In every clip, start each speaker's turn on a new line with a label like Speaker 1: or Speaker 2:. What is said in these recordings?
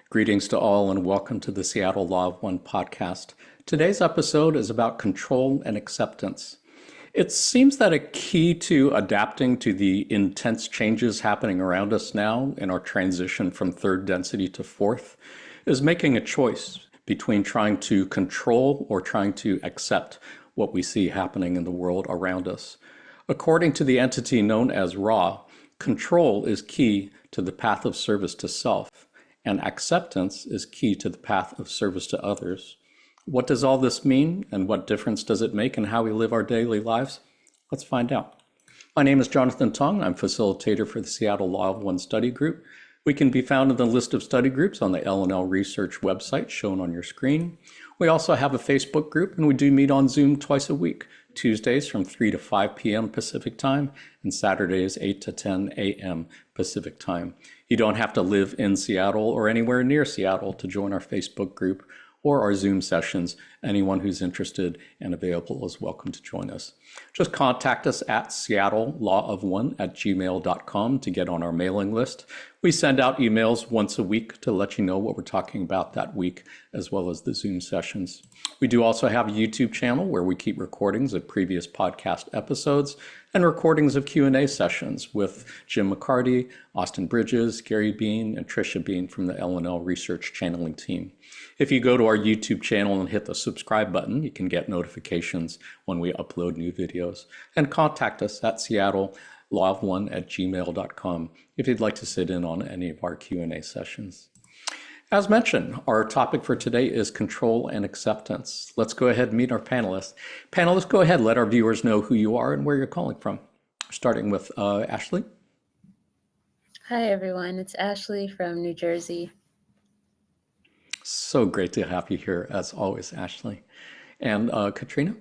Speaker 1: Greetings to all and welcome to the Seattle Law of One podcast. Today's episode is about control and acceptance. It seems that a key to adapting to the intense changes happening around us now in our transition from third density to fourth is making a choice between trying to control or trying to accept what we see happening in the world around us. According to the entity known as Ra, control is key to the path of service to self, and acceptance is key to the path of service to others. What does all this mean, and what difference does it make in how we live our daily lives? Let's find out. My name is Jonathan Tong. I'm facilitator for the Seattle Law of One study group. We can be found in the list of study groups on the L&L Research website shown on your screen. We also have a Facebook group, and we do meet on Zoom twice a week, Tuesdays from 3 to 5 p.m. Pacific time, and Saturdays 8 to 10 a.m. Pacific time. You don't have to live in Seattle or anywhere near Seattle to join our Facebook group or our Zoom sessions. Anyone who's interested and available is welcome to join us. Just contact us at seattlelawofone@gmail.com to get on our mailing list. We send out emails once a week to let you know what we're talking about that week, as well as the Zoom sessions. We do also have a YouTube channel where we keep recordings of previous podcast episodes and recordings of Q&A sessions with Jim McCarty, Austin Bridges, Gary Bean, and Tricia Bean from the L&L Research Channeling team. If you go to our YouTube channel and hit the subscribe button, you can get notifications when we upload new videos. And contact us at seattlelawofone@gmail.com if you'd like to sit in on any of our Q&A sessions. As mentioned, our topic for today is control and acceptance. Let's go ahead and meet our panelists. Panelists, go ahead, let our viewers know who you are and where you're calling from. Starting with Ashley.
Speaker 2: Hi, everyone. It's Ashley from New Jersey.
Speaker 1: So great to have you here, as always, Ashley. And Katrina?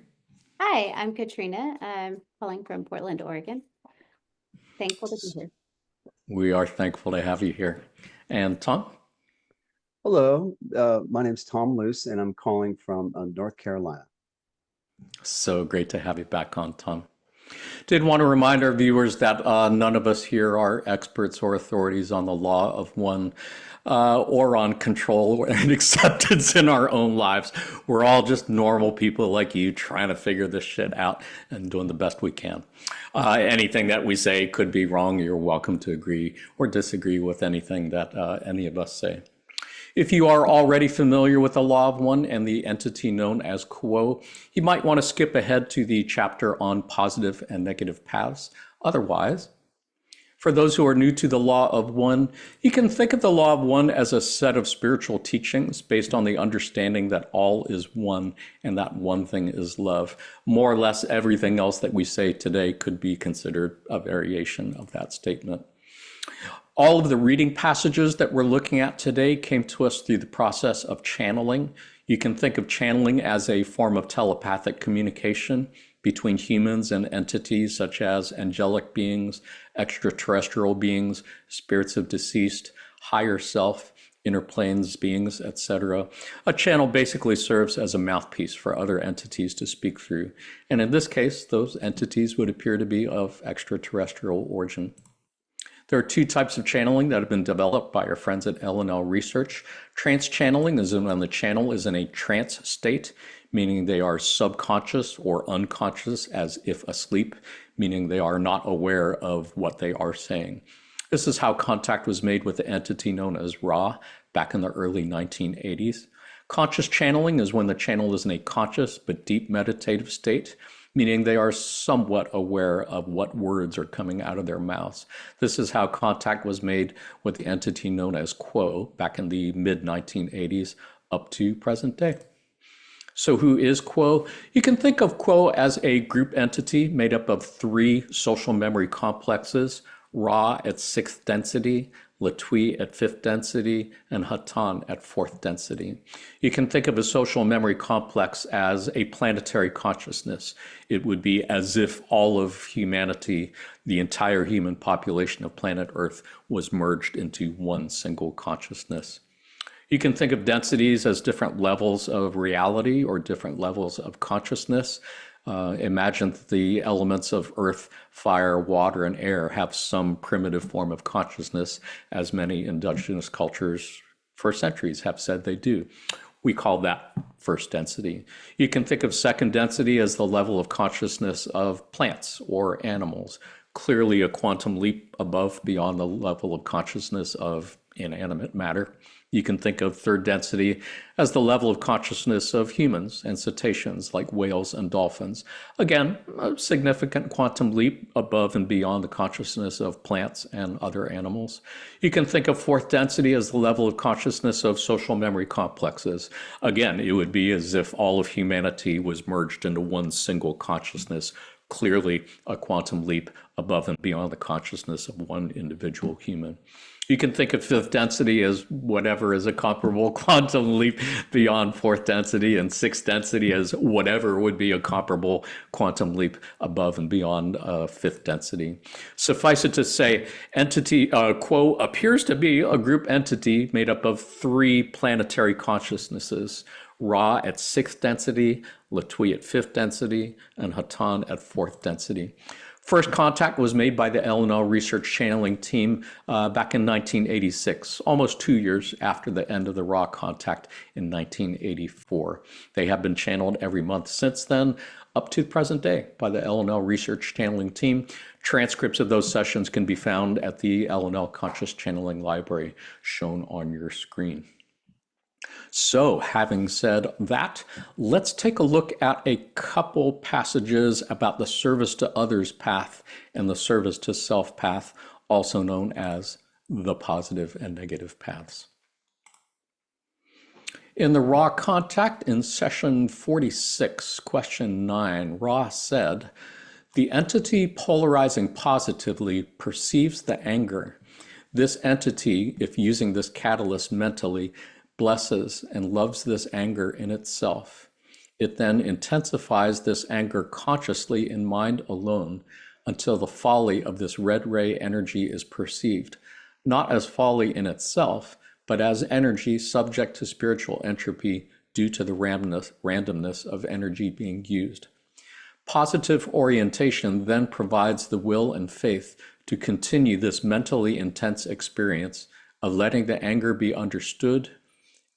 Speaker 3: Hi, I'm Katrina. I'm calling from Portland, Oregon. Thankful to be here.
Speaker 1: We are thankful to have you here. And Tom?
Speaker 4: Hello, my name's Tom Luce, and I'm calling from North Carolina.
Speaker 1: So great to have you back on, Tom. Did want to remind our viewers that none of us here are experts or authorities on the law of one or on control and acceptance in our own lives. We're all just normal people like you trying to figure this shit out and doing the best we can. Anything that we say could be wrong. You're welcome to agree or disagree with anything that any of us say. If you are already familiar with the Law of One and the entity known as Quo, you might want to skip ahead to the chapter on positive and negative paths. Otherwise, for those who are new to the Law of One, you can think of the Law of One as a set of spiritual teachings based on the understanding that all is one and that one thing is love. More or less everything else that we say today could be considered a variation of that statement. All of the reading passages that we're looking at today came to us through the process of channeling. You can think of channeling as a form of telepathic communication between humans and entities such as angelic beings, extraterrestrial beings, spirits of deceased, higher self, inner planes beings, etc. A channel basically serves as a mouthpiece for other entities to speak through. And in this case, those entities would appear to be of extraterrestrial origin. There are two types of channeling that have been developed by our friends at L&L Research. Trance channeling is when the channel is in a trance state, meaning they are subconscious or unconscious as if asleep, meaning they are not aware of what they are saying. This is how contact was made with the entity known as Ra back in the early 1980s. Conscious channeling is when the channel is in a conscious but deep meditative state, meaning they are somewhat aware of what words are coming out of their mouths. This is how contact was made with the entity known as Quo back in the mid-1980s up to present day. So who is Quo? You can think of Quo as a group entity made up of three social memory complexes: Ra at 6th density, Latui at 5th density, and Hatan at 4th density. You can think of a social memory complex as a planetary consciousness. It would be as if all of humanity, the entire human population of planet Earth, was merged into one single consciousness. You can think of densities as different levels of reality or different levels of consciousness. Imagine that the elements of earth, fire, water, and air have some primitive form of consciousness, as many indigenous cultures for centuries have said they do. We call that first density. You can think of second density as the level of consciousness of plants or animals, clearly a quantum leap above beyond the level of consciousness of inanimate matter. You can think of third density as the level of consciousness of humans and cetaceans like whales and dolphins. Again, a significant quantum leap above and beyond the consciousness of plants and other animals. You can think of fourth density as the level of consciousness of social memory complexes. Again, it would be as if all of humanity was merged into one single consciousness, clearly a quantum leap above and beyond the consciousness of one individual human. You can think of fifth density as whatever is a comparable quantum leap beyond fourth density, and sixth density as whatever would be a comparable quantum leap above and beyond fifth density. Suffice it to say, entity Quo appears to be a group entity made up of three planetary consciousnesses: Ra at sixth density, Latui at fifth density, and Hatan at fourth density. First contact was made by the L&L Research Channeling Team back in 1986, almost 2 years after the end of the Ra contact in 1984. They have been channeled every month since then, up to the present day, by the L&L Research Channeling Team. Transcripts of those sessions can be found at the L&L Conscious Channeling Library shown on your screen. So, having said that, let's take a look at a couple passages about the service to others path and the service to self path, also known as the positive and negative paths. In the Ra contact in session 46, question 9, Ra said, "The entity polarizing positively perceives the anger. This entity, if using this catalyst mentally, blesses and loves this anger in itself. It then intensifies this anger consciously in mind alone until the folly of this red ray energy is perceived, not as folly in itself, but as energy subject to spiritual entropy due to the randomness of energy being used. Positive orientation then provides the will and faith to continue this mentally intense experience of letting the anger be understood,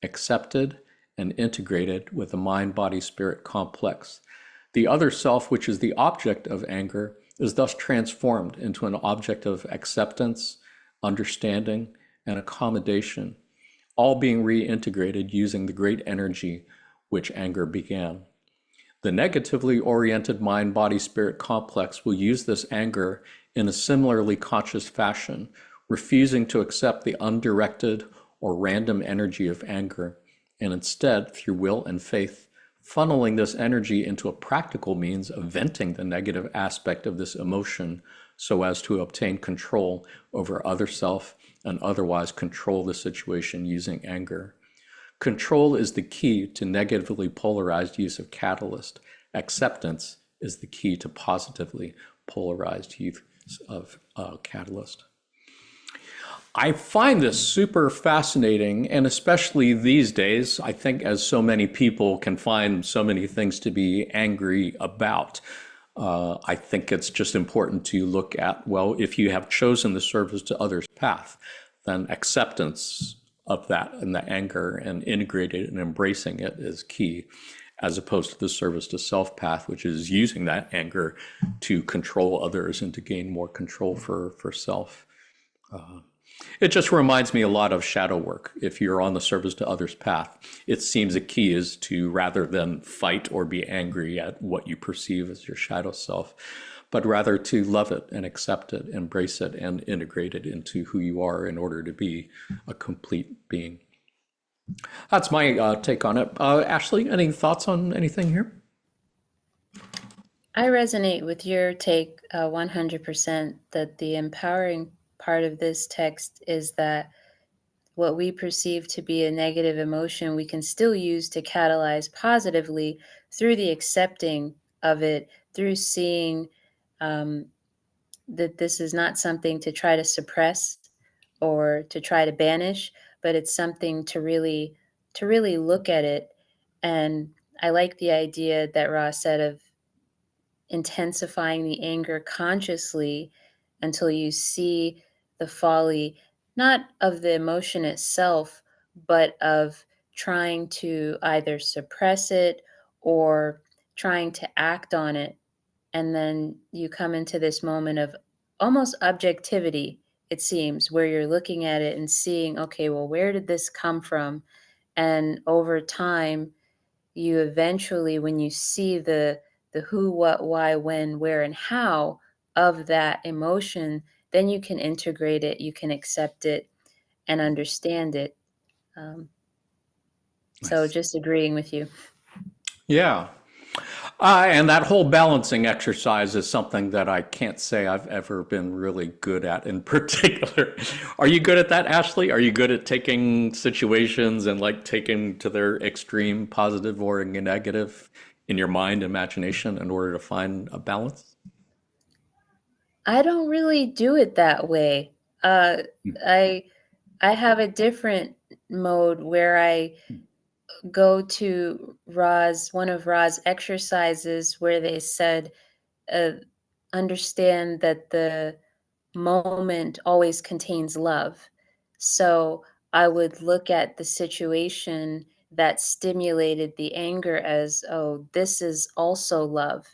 Speaker 1: accepted, and integrated with the mind-body-spirit complex. The other self, which is the object of anger, is thus transformed into an object of acceptance, understanding, and accommodation, all being reintegrated using the great energy which anger began. The negatively oriented mind-body-spirit complex will use this anger in a similarly conscious fashion, refusing to accept the undirected or random energy of anger, and instead, through will and faith, funneling this energy into a practical means of venting the negative aspect of this emotion so as to obtain control over other self and otherwise control the situation using anger. Control is the key to negatively polarized use of catalyst. Acceptance is the key to positively polarized use of catalyst." I find this super fascinating, and especially these days, I think as so many people can find so many things to be angry about. I think it's just important to look at, well, if you have chosen the service to others path, then acceptance of that and the anger and integrating and embracing it is key, as opposed to the service to self path, which is using that anger to control others and to gain more control for self. It just reminds me a lot of shadow work. If you're on the service to others path, it seems a key is to, rather than fight or be angry at what you perceive as your shadow self, but rather to love it and accept it, embrace it, and integrate it into who you are in order to be a complete being. That's my take on it. Ashley, any thoughts on anything here?
Speaker 2: I resonate with your take 100% that the empowering part of this text is that what we perceive to be a negative emotion, we can still use to catalyze positively through the accepting of it, through seeing that this is not something to try to suppress or to try to banish, but it's something to really look at it. And I like the idea that Ross said of intensifying the anger consciously until you see the folly, not of the emotion itself, but of trying to either suppress it or trying to act on it. And then you come into this moment of almost objectivity, it seems, where you're looking at it and seeing, okay, well, where did this come from? And over time, you eventually, when you see the who, what, why, when, where, and how of that emotion, then you can integrate it, you can accept it and understand it. Um, so
Speaker 1: Nice.
Speaker 2: just agreeing with you.
Speaker 1: Yeah. And that whole balancing exercise is something that I can't say I've ever been really good at in particular. Are you good at that, Ashley? Are you good at taking situations and like taking to their extreme positive or negative in your mind, imagination in order to find a balance?
Speaker 2: I don't really do it that way. Uh, I I have a different mode where I go to one of Ra's exercises where they said, uh, understand that the moment always contains love. So I would look at the situation that stimulated the anger as, oh, this is also love.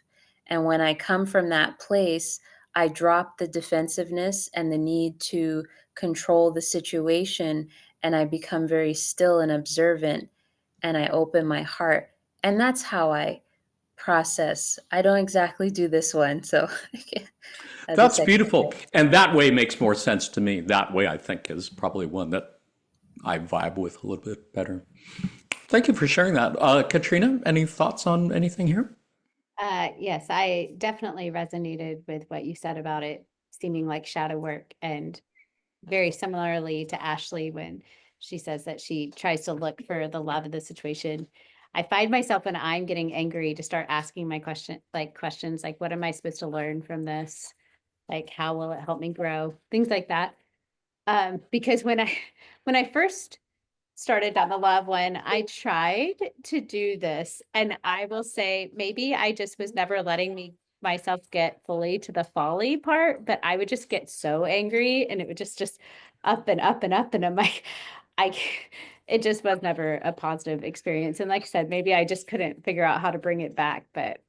Speaker 2: And when I come from that place, I drop the defensiveness and the need to control the situation, and I become very still and observant, and I open my heart. And that's how I process. I don't exactly do this one, so the
Speaker 1: That's
Speaker 2: second.
Speaker 1: beautiful. And that way makes more sense to me. That way, I think, is probably one that I vibe with a little bit better. Thank you for sharing that. Katrina, any thoughts on anything here?
Speaker 3: Yes, I definitely resonated with what you said about it seeming like shadow work, and very similarly to Ashley when she says that she tries to look for the love of the situation. I find myself when I'm getting angry to start asking my questions like, what am I supposed to learn from this? Like, how will it help me grow? Things like that. Because when I first started down the love one, I tried to do this, and I will say maybe I just was never letting myself get fully to the folly part, but I would just get so angry and it would just up and up and up, and I'm like, it just was never a positive experience. And like I said, maybe I just couldn't figure out how to bring it back, but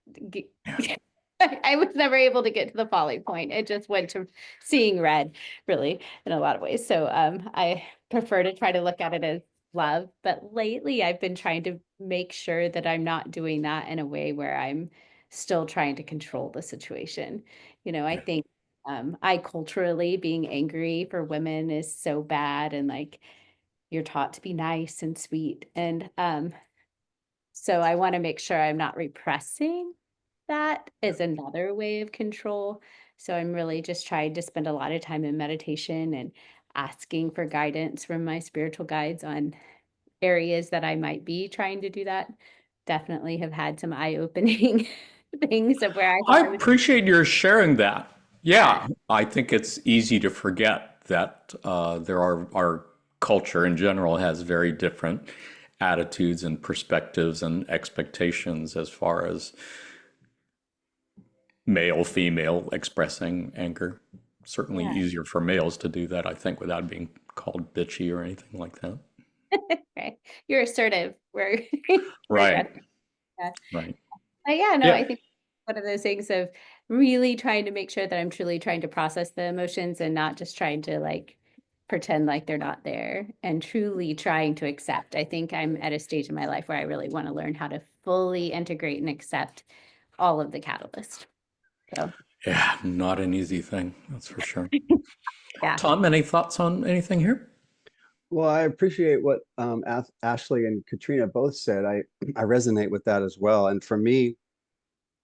Speaker 3: I was never able to get to the folly point. It just went to seeing red, really, in a lot of ways. So I prefer to try to look at it as love. But lately, I've been trying to make sure that I'm not doing that in a way where I'm still trying to control the situation. I think I culturally being angry for women is so bad, and like you're taught to be nice and sweet. And so I want to make sure I'm not repressing that is another way of control. So I'm really just trying to spend a lot of time in meditation and asking for guidance from my spiritual guides on areas that I might be trying to do that. Definitely have had some eye-opening things of where I
Speaker 1: I
Speaker 3: thought I was
Speaker 1: appreciate your sharing that.
Speaker 3: at.
Speaker 1: Yeah, I think it's easy to forget that there are our culture in general has very different attitudes and perspectives and expectations as far as male, female expressing anger. Certainly
Speaker 3: Yeah,
Speaker 1: easier for males to do that, I think, without being called bitchy or anything like that.
Speaker 3: right. You're assertive where
Speaker 1: Right,
Speaker 3: where yeah.
Speaker 1: right.
Speaker 3: Yeah, no,
Speaker 1: Yeah,
Speaker 3: I think one of those things of really trying to make sure that I'm truly trying to process the emotions and not just trying to like pretend like they're not there, and truly trying to accept. I think I'm at a stage in my life where I really want to learn how to fully integrate and accept all of the catalyst. So,
Speaker 1: yeah, not an easy thing, that's for sure.
Speaker 3: yeah.
Speaker 1: Tom, any thoughts on anything here?
Speaker 4: Well, I appreciate what Ashley and Katrina both said. I resonate with that as well. And for me,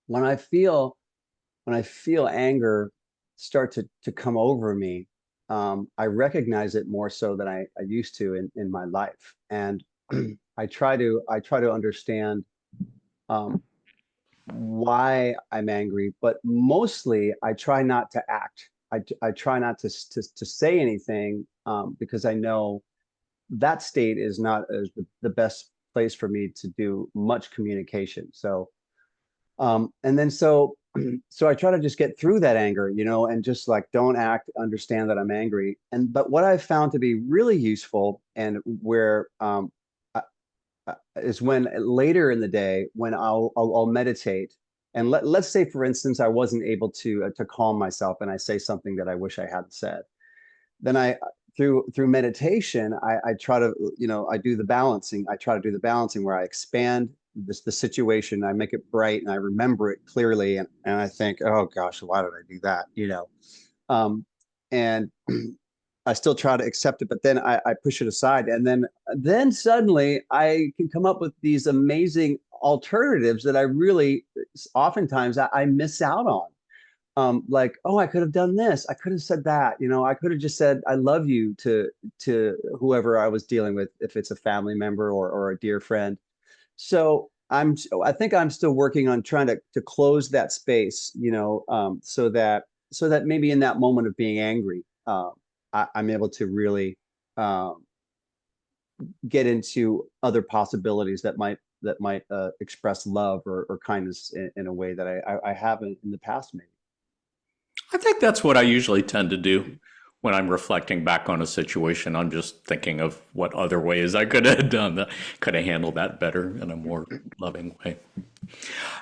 Speaker 4: when I feel anger start to come over me, I recognize it more so than I used to in my life. And I try to understand um, why I'm angry, but mostly I try not to act. I try not to say anything because I know that state is not as the best place for me to do much communication. So and then so so I try to just get through that anger, and just like don't act, understand that I'm angry. But what I've found to be really useful, and where is when later in the day when I'll meditate, and let's say for instance I wasn't able to calm myself, and I say something that I wish I hadn't said. Then I through meditation, I try to, I do the balancing. I try to do the balancing where I expand the situation, I make it bright, and I remember it clearly, and I think, oh gosh, why did I do that? And I still try to accept it, but then I push it aside, and then suddenly I can come up with these amazing alternatives that I really oftentimes I miss out on. Like, oh, I could have done this. I could have said that. I could have just said I love you to whoever I was dealing with, if it's a family member or a dear friend. So I think I'm still working on trying to close that space, so that maybe in that moment of being angry, I'm able to really um, get into other possibilities that might express love or kindness in a way that I haven't in the past, maybe.
Speaker 1: I think that's what I usually tend to do when I'm reflecting back on a situation. I'm just thinking of what other ways I could have done that, could have handled that better in a more loving way.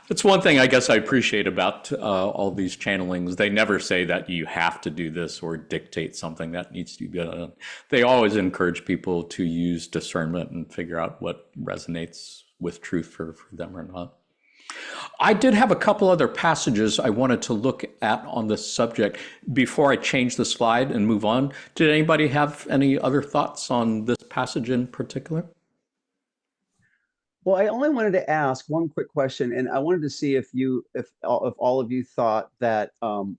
Speaker 1: That's one thing I guess I appreciate about all these channelings. They never say that you have to do this or dictate something that needs to be done. They always encourage people to use discernment and figure out what resonates with truth for them or not. I did have a couple other passages I wanted to look at on this subject before I change the slide and move on. Did anybody have any other thoughts on this passage in particular?
Speaker 4: Well, I only wanted to ask one quick question, and I wanted to see if all of you thought that, do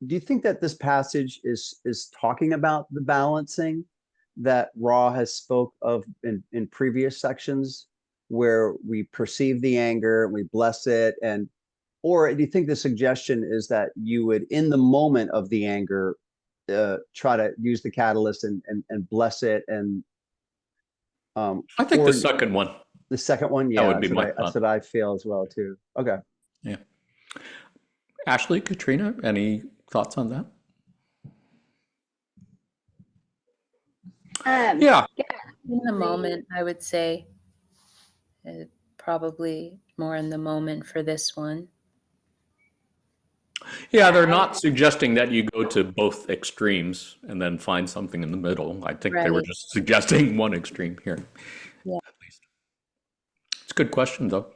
Speaker 4: you think that this passage is talking about the balancing that Ra has spoke of in previous sections, where we perceive the anger and we bless it, or do you think the suggestion is that you would, in the moment of the anger, try to use the catalyst and bless it,
Speaker 1: I think
Speaker 4: or
Speaker 1: the second one.
Speaker 4: the second one?
Speaker 1: That
Speaker 4: Yeah,
Speaker 1: would be my
Speaker 4: that's
Speaker 1: thought.
Speaker 4: what I feel as well too. Okay.
Speaker 1: Yeah. Ashley, Katrina, any thoughts on that? Yeah.
Speaker 2: In the moment, I would say probably more in the moment for this one.
Speaker 1: Yeah, they're not suggesting that you go to both extremes and then find something in the middle. I think they were
Speaker 2: Right.
Speaker 1: just suggesting one extreme here.
Speaker 2: Yeah.
Speaker 1: At least. It's a good question, though.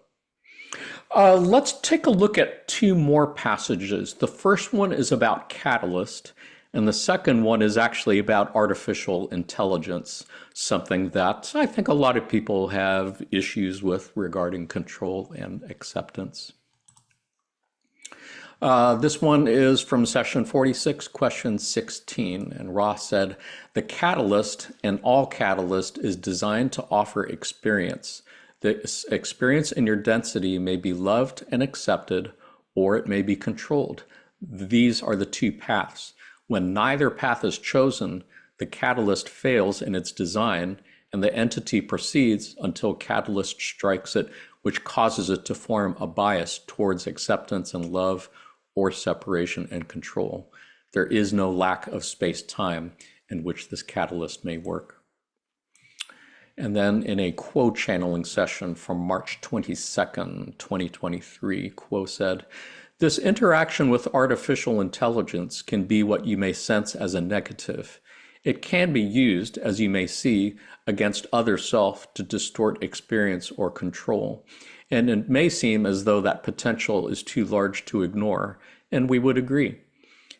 Speaker 1: Let's take a look at two more passages. The first one is about catalyst, and the second one is actually about artificial intelligence, something that I think a lot of people have issues with regarding control and acceptance. This one is from session 46, question 16, and Ross said, the catalyst and all catalyst is designed to offer experience. The experience in your density may be loved and accepted, or it may be controlled. These are the two paths. When neither path is chosen, the catalyst fails in its design, and the entity proceeds until catalyst strikes it, which causes it to form a bias towards acceptance and love, or separation and control. There is no lack of space-time in which this catalyst may work. And then in a Quo channeling session from March 22nd, 2023, Quo said, this interaction with artificial intelligence can be what you may sense as a negative. It can be used, as you may see, against other self to distort experience or control. And it may seem as though that potential is too large to ignore, and we would agree.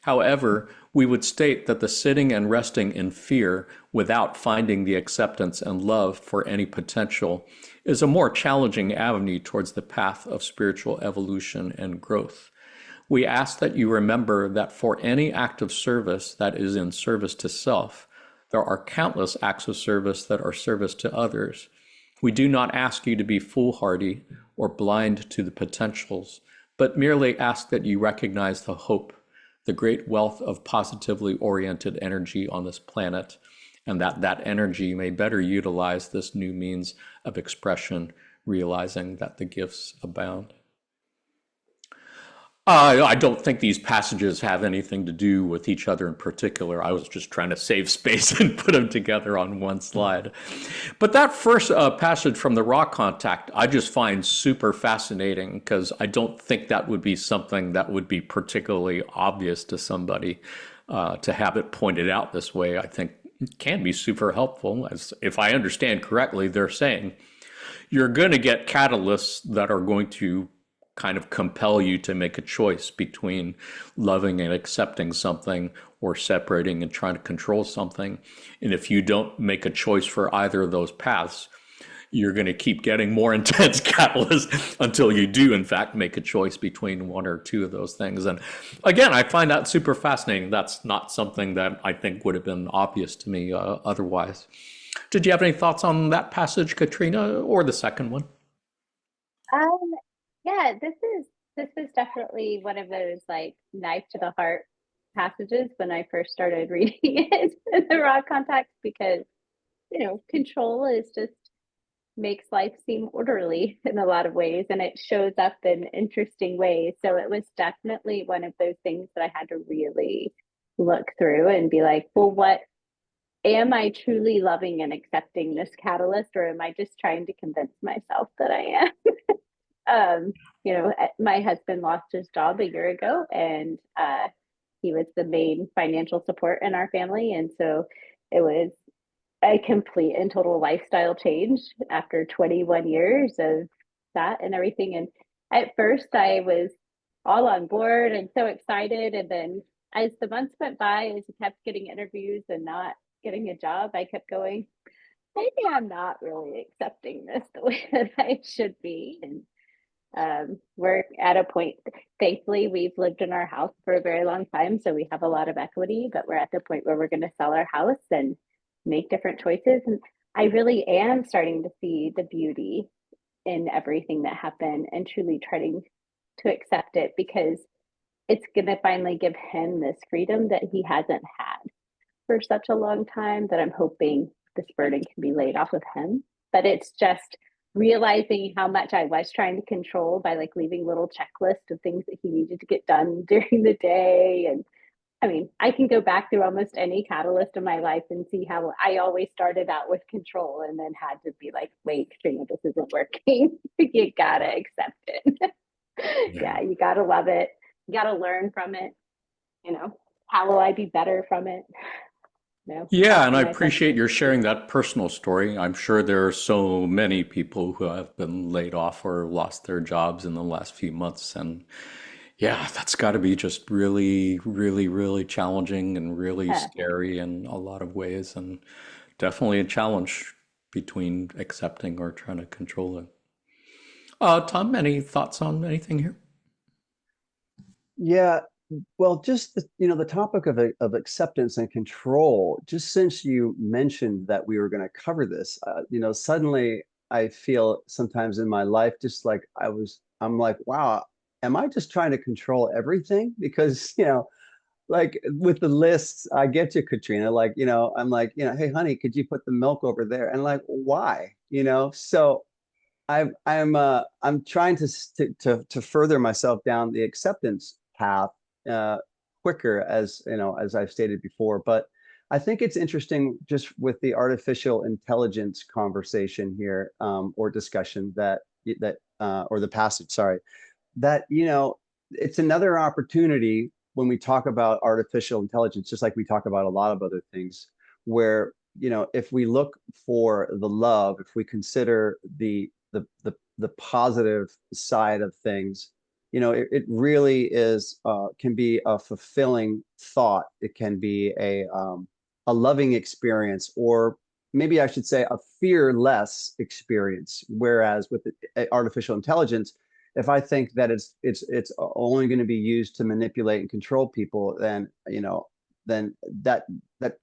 Speaker 1: However, we would state that the sitting and resting in fear without finding the acceptance and love for any potential is a more challenging avenue towards the path of spiritual evolution and growth. We ask that you remember that for any act of service that is in service to self, there are countless acts of service that are service to others. We do not ask you to be foolhardy or blind to the potentials, but merely ask that you recognize the hope, the great wealth of positively oriented energy on this planet, and that energy may better utilize this new means of expression, realizing that the gifts abound. I don't think these passages have anything to do with each other in particular. I was just trying to save space and put them together on one slide. But that first passage from the raw contact, I just find super fascinating because I don't think that would be something that would be particularly obvious to somebody. To have it pointed out this way, I think can be super helpful. As if I understand correctly, they're saying you're going to get catalysts that are going to kind of compel you to make a choice between loving and accepting something or separating and trying to control something. And if you don't make a choice for either of those paths, you're going to keep getting more intense catalysts until you do, in fact, make a choice between one or two of those things. And again, I find that super fascinating. That's not something that I think would have been obvious to me otherwise. Did you have any thoughts on that passage, Katrina, or the second one?
Speaker 3: Um, yeah, this is definitely one of those like knife to the heart passages when I first started reading it in the raw context, because control is just makes life seem orderly in a lot of ways, and it shows up in interesting ways. So it was definitely one of those things that I had to really look through and be like, well, what am I truly loving and accepting this catalyst, or am I just trying to convince myself that I am? My husband lost his job a year ago, and he was the main financial support in our family. And so it was a complete and total lifestyle change after 21 years of that and everything. And at first I was all on board and so excited. And then as the months went by, as I kept getting interviews and not getting a job, I kept going, maybe I'm not really accepting this the way that I should be. And we're at a point, thankfully, we've lived in our house for a very long time, so we have a lot of equity, but we're at the point where we're going to sell our house and make different choices. And I really am starting to see the beauty in everything that happened and truly trying to accept it, because it's going to finally give him this freedom that he hasn't had for such a long time, that I'm hoping this burden can be laid off of him. But it's just realizing how much I was trying to control by like leaving little checklists of things that he needed to get done during the day. And I mean, I can go back through almost any catalyst of my life and see how I always started out with control and then had to be like, wait, Katrina, this isn't working. You gotta accept it. Yeah, you gotta love it. You gotta learn from it. How will I be better from it?
Speaker 1: Yeah, and I appreciate your sharing that personal story. I'm sure there are so many people who have been laid off or lost their jobs in the last few months. And yeah, that's got to be just really, really, really challenging and really scary in a lot of ways, and definitely a challenge between accepting or trying to control it. Tom, any thoughts on anything here?
Speaker 4: Yeah, well, just the topic of acceptance and control. Just since you mentioned that we were going to cover this, suddenly I feel sometimes in my life, just like I'm like, wow, am I just trying to control everything? Because like with the lists, I get you, Katrina. Like, I'm like, hey, honey, could you put the milk over there? And like, why? So I'm trying to further myself down the acceptance path uh, quicker, as I've stated before. But I think it's interesting just with the artificial intelligence conversation here, or discussion or the passage, sorry, that it's another opportunity when we talk about artificial intelligence, just like we talk about a lot of other things, where if we look for the love, if we consider the positive side of things, it really is can be a fulfilling thought. It can be a loving experience, or maybe I should say a fearless experience. Whereas with artificial intelligence, if I think that it's only going to be used to manipulate and control people, then then that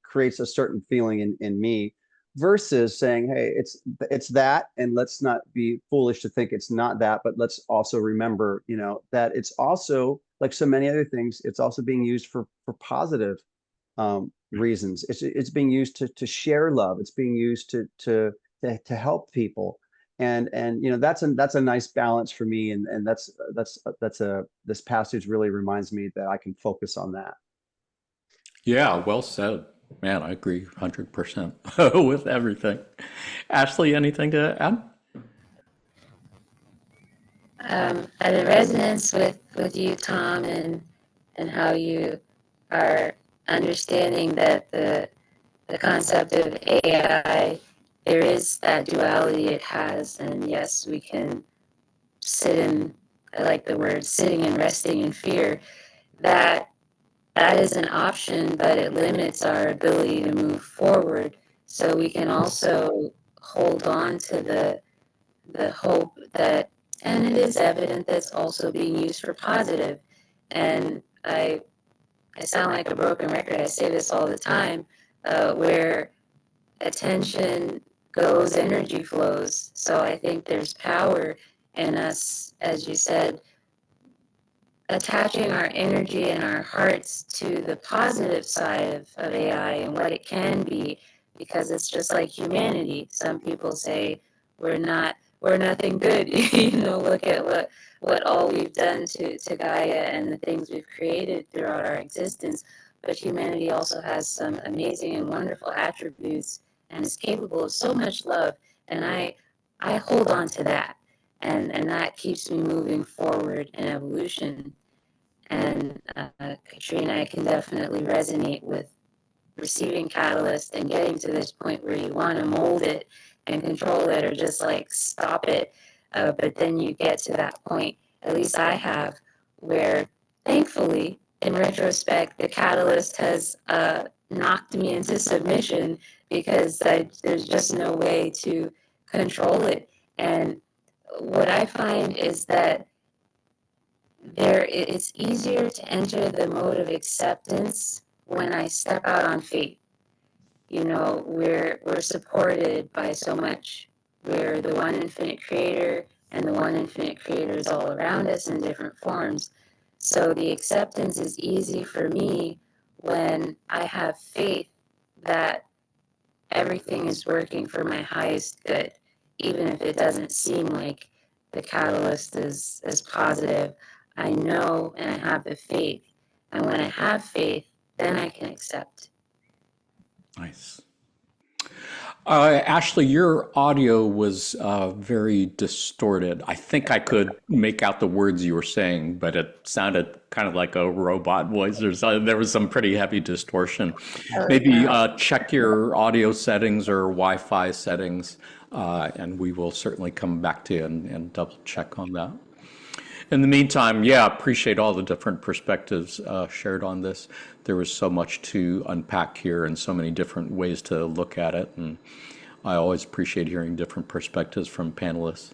Speaker 4: creates a certain feeling in me, versus saying, hey, it's that, and let's not be foolish to think it's not that, but let's also remember, that it's also, like so many other things, it's also being used for positive reasons. It's being used to share love. It's being used to help people. And that's a nice balance for me, and this passage really reminds me that I can focus on that.
Speaker 1: Yeah, well said. Man, I agree 100% with everything. Ashley, anything to add?
Speaker 2: I'm in resonance with you, Tom, and how you are understanding that the concept of AI, there is that duality it has, and yes, we can sit in, I like the word sitting and resting in fear, that that is an option, but it limits our ability to move forward. So we can also hold on to the hope that, and it is evident that's also being used for positive. And I sound like a broken record. I say this all the time, where attention goes, energy flows. So I think there's power in us, as you said, attaching our energy and our hearts to the positive side of AI and what it can be, because it's just like humanity. Some people say we're nothing good. Look at what all we've done to Gaia and the things we've created throughout our existence. But humanity also has some amazing and wonderful attributes and is capable of so much love. And I hold on to that. And that keeps me moving forward in evolution. And Katrina, I can definitely resonate with receiving Catalyst and getting to this point where you want to mold it and control it, or just like stop it. But then you get to that point, at least I have, where thankfully, in retrospect, the Catalyst has knocked me into submission, because there's just no way to control it. And what I find is that it's easier to enter the mode of acceptance when I step out on faith. We're supported by so much. We're the one infinite creator, and the one infinite creator is all around us in different forms. So the acceptance is easy for me when I have faith that everything is working for my highest good, even if it doesn't seem like the catalyst is positive. I know and I have the faith. And when I have faith, then I can accept.
Speaker 1: Nice. Ashley, your audio was very distorted. I think I could make out the words you were saying, but it sounded kind of like a robot voice. There was some pretty heavy distortion. Maybe check your audio settings or Wi-Fi settings, and we will certainly come back to you and double check on that. In the meantime, yeah, appreciate all the different perspectives shared on this. There was so much to unpack here and so many different ways to look at it. And I always appreciate hearing different perspectives from panelists.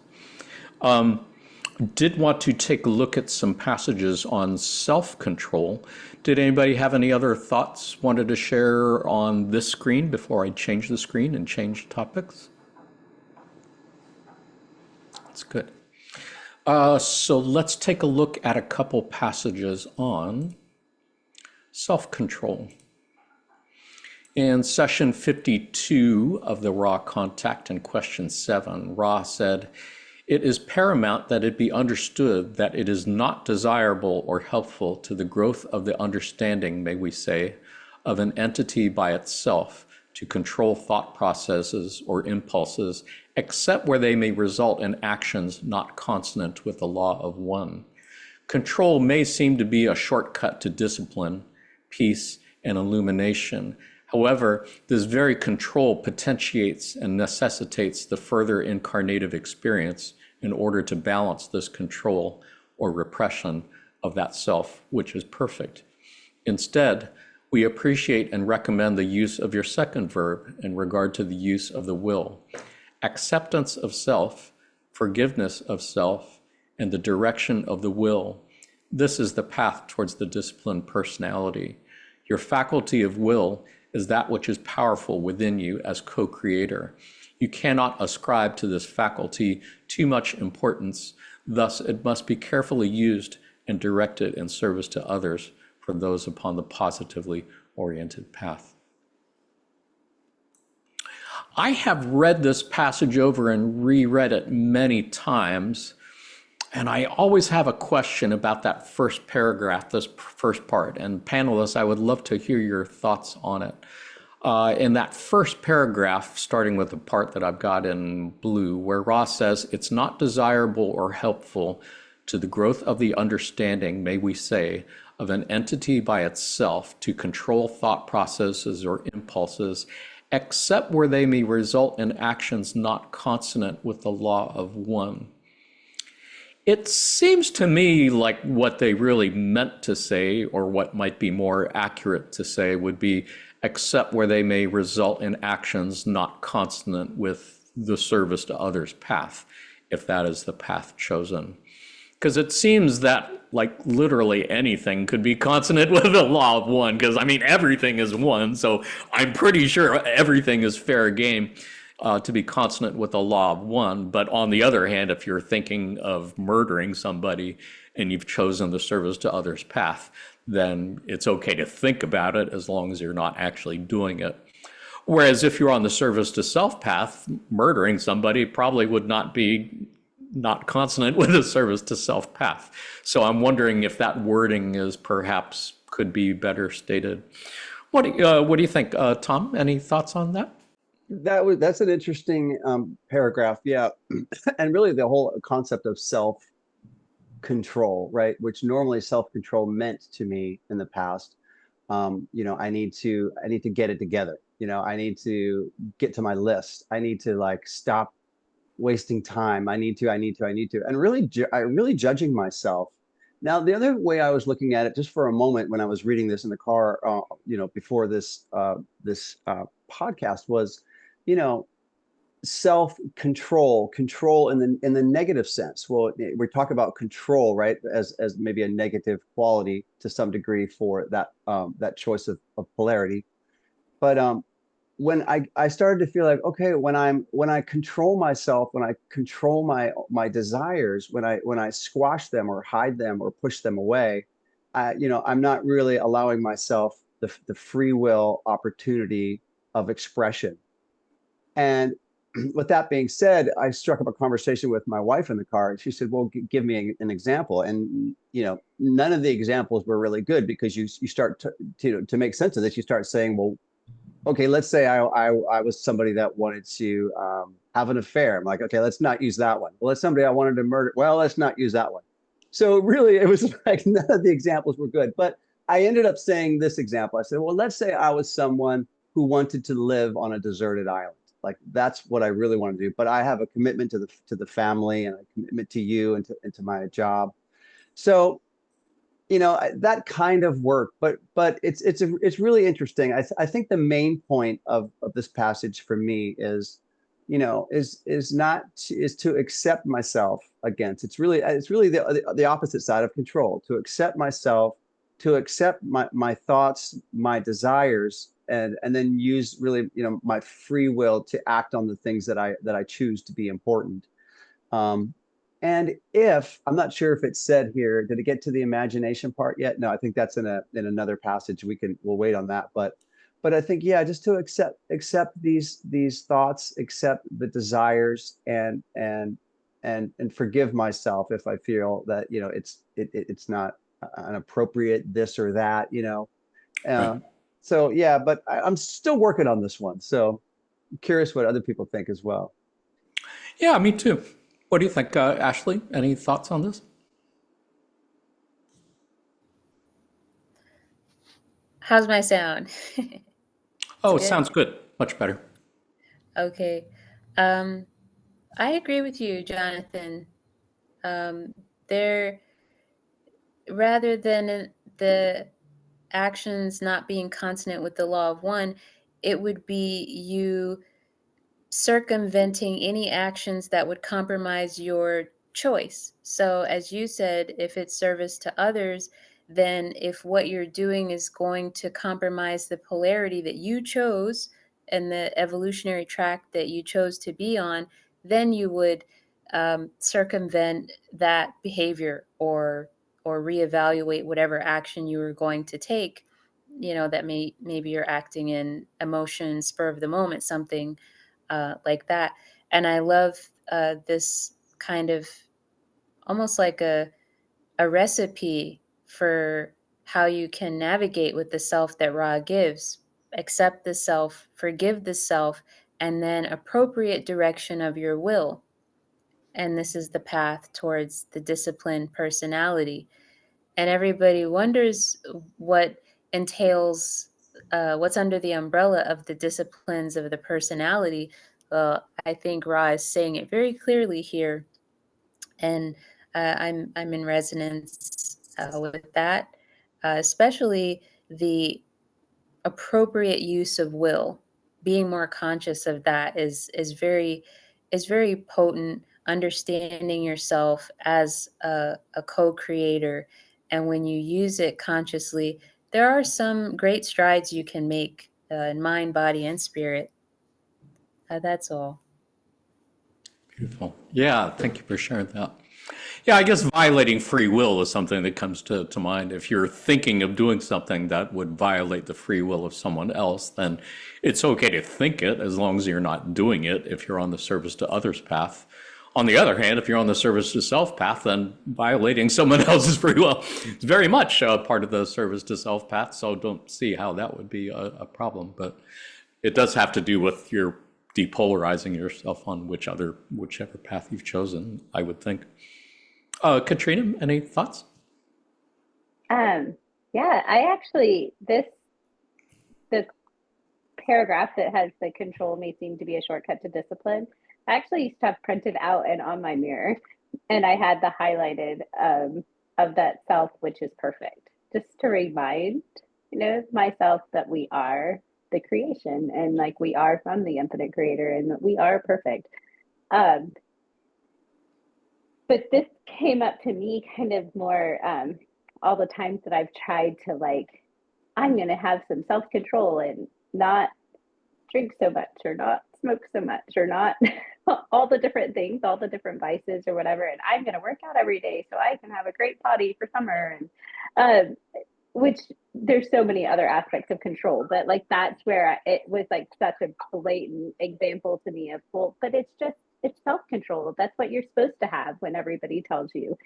Speaker 1: Did want to take a look at some passages on self-control. Did anybody have any other thoughts wanted to share on this screen before I change the screen and change topics? That's good. So let's take a look at a couple passages on self-control. In session 52 of the Raw Contact in question 7, Ra said, "It is paramount that it be understood that it is not desirable or helpful to the growth of the understanding, may we say, of an entity by itself to control thought processes or impulses, except where they may result in actions not consonant with the law of one. Control may seem to be a shortcut to discipline, peace, and illumination. However, this very control potentiates and necessitates the further incarnative experience in order to balance this control or repression of that self, which is perfect. Instead, we appreciate and recommend the use of your second verb in regard to the use of the will. Acceptance of self, forgiveness of self, and the direction of the will. This is the path towards the disciplined personality. Your faculty of will is that which is powerful within you as co-creator. You cannot ascribe to this faculty too much importance, thus it must be carefully used and directed in service to others for those upon the positively oriented path." I have read this passage over and reread it many times, and I always have a question about that first paragraph, this first part. And panelists, I would love to hear your thoughts on it. In that first paragraph, starting with the part that I've got in blue, where Ross says, it's not desirable or helpful to the growth of the understanding, may we say, of an entity by itself to control thought processes or impulses, except where they may result in actions not consonant with the law of one. It seems to me like what they really meant to say, or what might be more accurate to say, would be except where they may result in actions not consonant with the service to others path, if that is the path chosen. Because it seems that like literally anything could be consonant with the law of one, because I mean everything is one, so I'm pretty sure everything is fair game to be consonant with the law of one. But on the other hand, if you're thinking of murdering somebody and you've chosen the service to others path, then it's okay to think about it as long as you're not actually doing it. Whereas if you're on the service to self path, murdering somebody probably would not be not consonant with the service to self path. So I'm wondering if that wording is perhaps could be better stated. What do you think, Tom? Any thoughts on that?
Speaker 4: That's an interesting paragraph, yeah. And really the whole concept of self-control, right? Which normally self-control meant to me in the past. I need to get it together. I need to get to my list. I need to like stop wasting time. I need to, and really, I really judging myself. Now, the other way I was looking at it, just for a moment, when I was reading this in the car, before this podcast, was, you know, control in the negative sense. Well, we talk about control, right, as maybe a negative quality to some degree for that choice of polarity. But when I started to feel like, okay, when I control myself, when I control my desires, when I squash them or hide them or push them away, I'm not really allowing myself the free will opportunity of expression. And with that being said, I struck up a conversation with my wife in the car, and she said, "Well, give me an example." And none of the examples were really good, because you start to make sense of this. You start saying, "Well, okay, let's say I was somebody that wanted to have an affair." I'm like, "Okay, let's not use that one." Well, it's somebody I wanted to murder. Well, let's not use that one. So really, it was like none of the examples were good. But I ended up saying this example. I said, "Well, let's say I was someone who wanted to live on a deserted island. Like that's what I really want to do. But I have a commitment to the family, and a commitment to you, and to my job. So that kind of work, but it's really interesting. I think the main point of this passage for me is, is to accept myself against. It's really the opposite side of control. To accept myself, to accept my thoughts, my desires, and then use really my free will to act on the things that I choose to be important. And I'm not sure if it's said here, did it get to the imagination part yet? No, I think that's in another passage. We'll wait on that. But I think, yeah, just to accept these thoughts, accept the desires, and forgive myself if I feel that, it's not an appropriate this or that.
Speaker 1: Right.
Speaker 4: So yeah, but I'm still working on this one. So I'm curious what other people think as well.
Speaker 1: Yeah, me too. What do you think, Ashley? Any thoughts on this?
Speaker 2: How's my sound?
Speaker 1: Oh, it
Speaker 2: Good.
Speaker 1: sounds good. Much better.
Speaker 2: Okay. Um, I agree with you, Jonathan. There, rather than the actions not being consonant with the law of one, it would be you circumventing any actions that would compromise your choice. So, as you said, if it's service to others, then if what you're doing is going to compromise the polarity that you chose and the evolutionary track that you chose to be on, then you would circumvent that behavior, or reevaluate whatever action you were going to take. That maybe you're acting in emotion, spur of the moment, something like that. And I love this kind of almost like a recipe for how you can navigate with the self that Ra gives. Accept the self, forgive the self, and then appropriate direction of your will. And this is the path towards the disciplined personality. And everybody wonders what entails, what's under the umbrella of the disciplines of the personality. Well, I think Ra is saying it very clearly here, and I'm in resonance with that, especially the appropriate use of will. Being more conscious of that is very potent. Understanding yourself as a co-creator, and when you use it consciously, there are some great strides you can make in mind, body, and spirit. That's all.
Speaker 1: Beautiful. Yeah, thank you for sharing that. Yeah, I guess violating free will is something that comes to mind. If you're thinking of doing something that would violate the free will of someone else, then it's okay to think it as long as you're not doing it if you're on the service to others path. On the other hand, if you're on the service to self path, then violating someone else's free will is very much part of the service to self path. So don't see how that would be a problem. But it does have to do with your depolarizing yourself on whichever path you've chosen, I would think. Katrina, any thoughts?
Speaker 3: Yeah, I actually, the paragraph that has the control may seem to be a shortcut to discipline, I actually used to have printed out and on my mirror, and I had the highlighted of that self, which is perfect, just to remind, myself that we are the creation, and like we are from the infinite creator, and that we are perfect. Um, but this came up to me kind of more all the times that I've tried to, like, I'm going to have some self-control and not drink so much or not smoke so much or not all the different things, all the different vices or whatever. And I'm going to work out every day so I can have a great body for summer. And which there's so many other aspects of control, but like that's where it was like such a blatant example to me of, well, but it's self-control. That's what you're supposed to have when everybody tells you.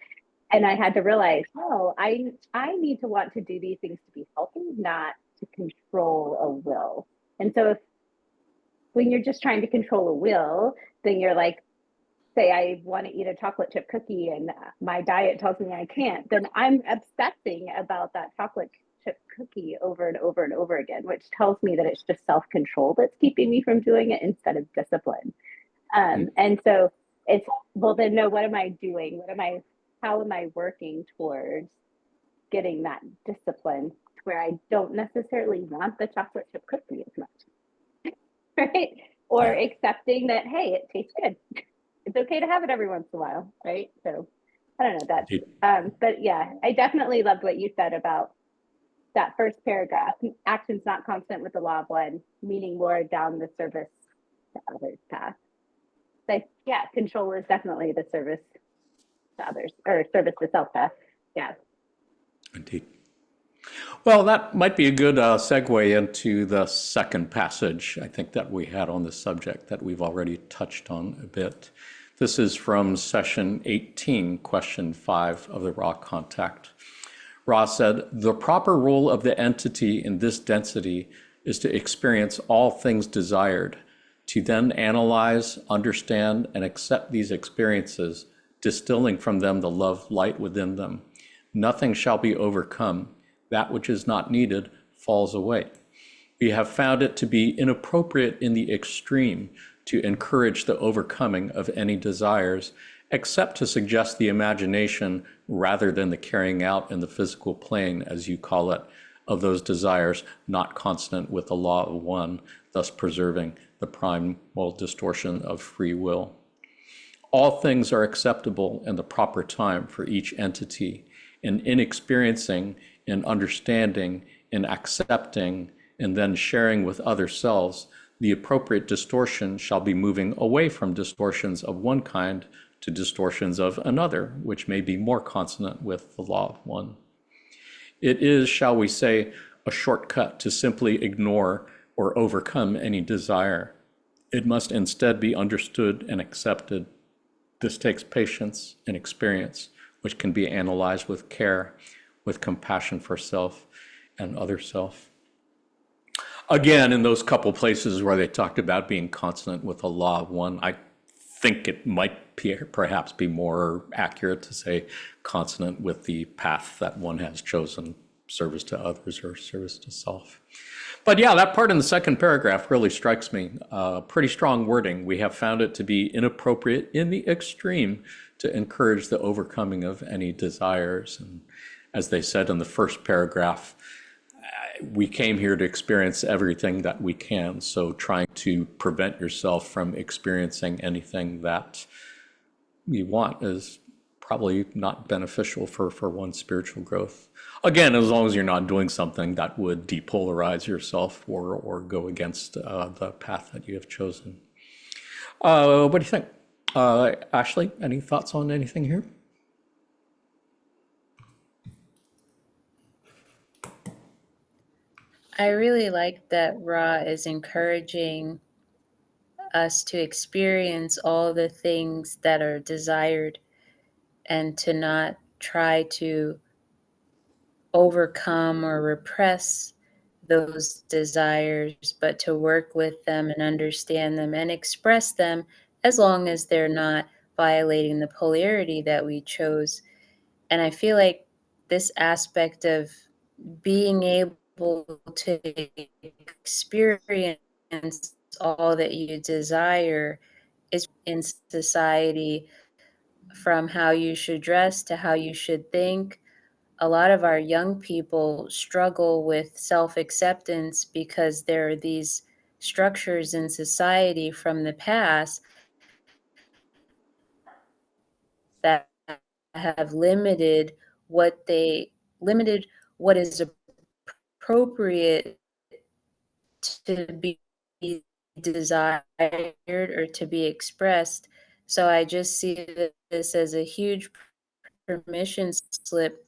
Speaker 3: And I had to realize, oh, I need to want to do these things to be healthy, not to control a will. And so when you're just trying to control a will, then you're like, say I want to eat a chocolate chip cookie and my diet tells me I can't, then I'm obsessing about that chocolate chip cookie over and over and over again, which tells me that it's just self-control that's keeping me from doing it instead of discipline. And so it's, well, then no, what am I doing? How am I working towards getting that discipline where I don't necessarily want the chocolate chip cookie as much, right? Or accepting that, hey, it tastes good. It's okay to have it every once in a while, right? So I don't know that. But yeah, I definitely loved what you said about that first paragraph. Actions not constant with the law of one, meaning more down the service to others path. So yeah, control is definitely the service to others, or service to self path. Yeah.
Speaker 1: Indeed. Well, that might be a good segue into the second passage, I think, that we had on this subject that we've already touched on a bit. This is from session 18, question 5 of the Ra contact. Ra said, the proper role of the entity in this density is to experience all things desired, to then analyze, understand, and accept these experiences, distilling from them the love light within them. Nothing shall be overcome. That which is not needed falls away. We have found it to be inappropriate in the extreme to encourage the overcoming of any desires, except to suggest the imagination rather than the carrying out in the physical plane, as you call it, of those desires not consonant with the law of one, thus preserving the primal distortion of free will. All things are acceptable in the proper time for each entity, and in experiencing, in understanding, in accepting, and then sharing with other selves, the appropriate distortion shall be moving away from distortions of one kind to distortions of another, which may be more consonant with the law of one. It is, shall we say, a shortcut to simply ignore or overcome any desire. It must instead be understood and accepted. This takes patience and experience, which can be analyzed with care, with compassion for self and other self. Again, in those couple places where they talked about being consonant with the law of one, I think it might perhaps be more accurate to say consonant with the path that one has chosen, service to others or service to self. But yeah, that part in the second paragraph really strikes me. Pretty strong wording. We have found it to be inappropriate in the extreme to encourage the overcoming of any desires. And as they said in the first paragraph, we came here to experience everything that we can. So trying to prevent yourself from experiencing anything that you want is probably not beneficial for one's spiritual growth. Again, as long as you're not doing something that would depolarize yourself or go against the path that you have chosen. What do you think? Ashley, any thoughts on anything here?
Speaker 2: I really like that Ra is encouraging us to experience all the things that are desired and to not try to overcome or repress those desires, but to work with them and understand them and express them as long as they're not violating the polarity that we chose. And I feel like this aspect of being able to experience all that you desire is in society, from how you should dress to how you should think. A lot of our young people struggle with self-acceptance because there are these structures in society from the past that have limited what is appropriate to be desired or to be expressed. So I just see this as a huge permission slip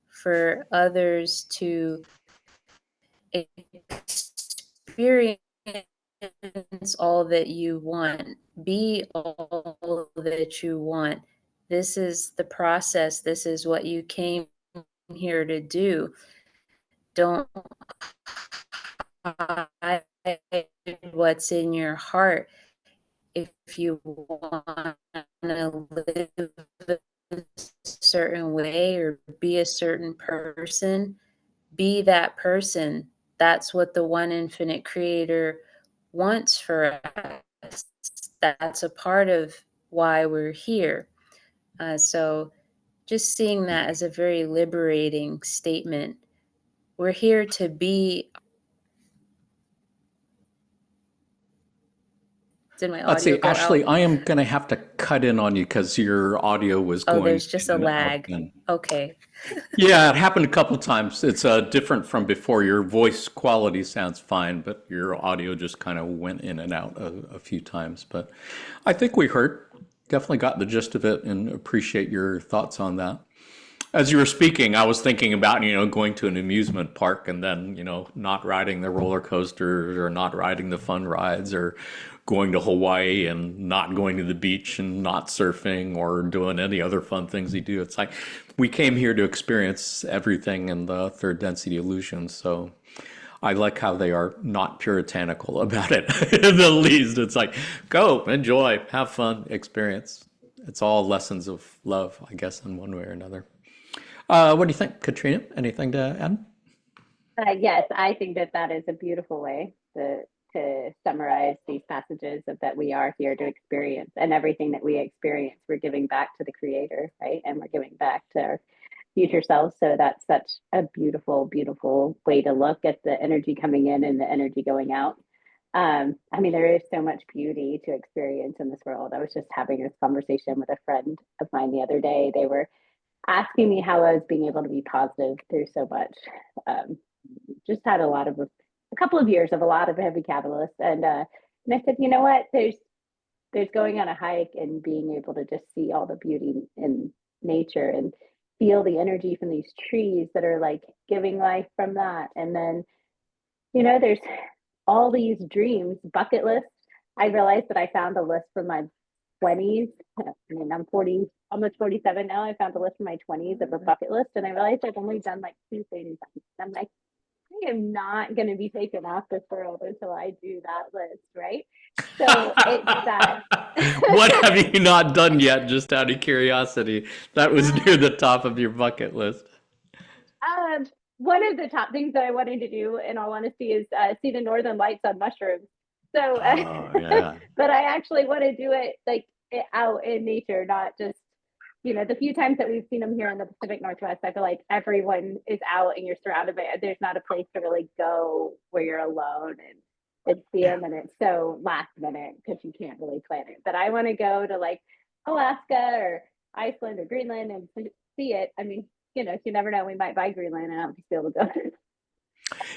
Speaker 2: for others to experience all that you want, be all that you want. This is the process. This is what you came here to do. Don't hide what's in your heart. If you want to live a certain way or be a certain person, be that person. That's what the one infinite creator wants for us. That's a part of why we're here. So just seeing that as a very liberating statement. We're here to be. Did my
Speaker 1: Let's
Speaker 2: audio
Speaker 1: see,
Speaker 2: go
Speaker 1: Ashley,
Speaker 2: out?
Speaker 1: I am going to have to cut in on you because your audio was
Speaker 2: Oh,
Speaker 1: going
Speaker 2: there's just
Speaker 1: in
Speaker 2: a
Speaker 1: and out.
Speaker 2: lag.
Speaker 1: And
Speaker 2: Okay.
Speaker 1: yeah, it happened a couple times. It's different from before. Your voice quality sounds fine, but your audio just kind of went in and out a few times. But I think we heard, definitely got the gist of it and appreciate your thoughts on that. As you were speaking, I was thinking about, going to an amusement park and then, not riding the roller coasters or not riding the fun rides or going to Hawaii and not going to the beach and not surfing or doing any other fun things you do. It's like we came here to experience everything in the third density illusion. So I like how they are not puritanical about it, at the least. It's like, go, enjoy, have fun, experience. It's all lessons of love, I guess, in one way or another. What do you think, Katrina? Anything to add?
Speaker 3: Yes, I think that that is a beautiful way to summarize these passages of that we are here to experience, and everything that we experience, we're giving back to the Creator, right? And we're giving back to our future selves. So that's such a beautiful, beautiful way to look at the energy coming in and the energy going out. I mean, there is so much beauty to experience in this world. I was just having this conversation with a friend of mine the other day. They were asking me how I was being able to be positive through so much. Um, just had a couple of years of a lot of heavy catalysts, and I said, you know what? There's going on a hike and being able to just see all the beauty in nature and feel the energy from these trees that are like giving life from that, and then there's all these dreams, bucket lists I realized that I found a list from my 20s. I mean, I'm 40, almost 47 now. I found a list from my 20s of a bucket list, and I realized I've only done like 2 things. I'm like, I am not going to be taken off this world until I do that list, right? So it's that.
Speaker 1: What have you not done yet, just out of curiosity, that was near the top of your bucket list?
Speaker 3: Um, One of the top things that I wanted to do, in all honesty, is see the northern lights on mushrooms. So,
Speaker 1: Oh, yeah.
Speaker 3: but I actually want to do it like out in nature, not just, the few times that we've seen them here in the Pacific Northwest. I feel like everyone is out and you're surrounded by it. There's not a place to really go where you're alone and see them, and it's so last minute because you can't really plan it. But I want to go to like Alaska or Iceland or Greenland and see it. I mean, you never know. We might buy Greenland and not be able to go.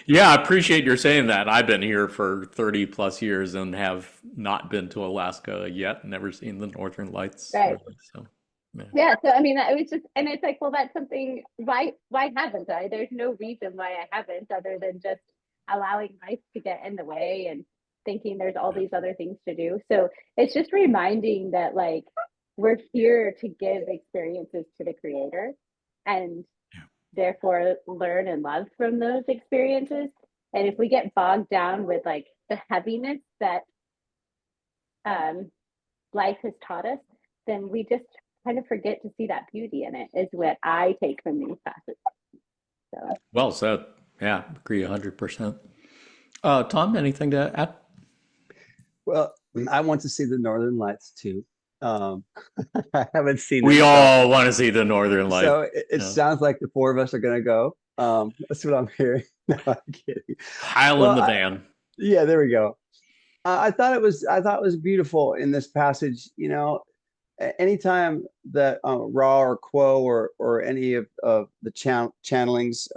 Speaker 1: Yeah, I appreciate your saying that. I've been here for 30 plus years and have not been to Alaska yet, never seen the Northern Lights.
Speaker 3: Right.
Speaker 1: Really, so, yeah.
Speaker 3: Yeah. So I mean, it was just, and it's like, well, that's something. Why haven't I? There's no reason why I haven't, other than just allowing life to get in the way and thinking there's all these other things to do. So it's just reminding that like we're here to give experiences to the creator, and therefore learn and love from those experiences. And if we get bogged down with like the heaviness that life has taught us, then we just kind of forget to see that beauty in it, is what I take from these facets. So.
Speaker 1: Well said. Yeah, agree 100%. Tom, anything to add?
Speaker 4: Well, I want to see the Northern Lights too. I haven't seen
Speaker 1: We
Speaker 4: them,
Speaker 1: all want to see the Northern Lights.
Speaker 4: so it sounds like the four of us are going to go. That's what I'm hearing. No, I'm kidding.
Speaker 1: Pile in the van.
Speaker 4: Yeah, there we go. I thought it was beautiful in this passage. Anytime that Ra or Quo or any of the channelings,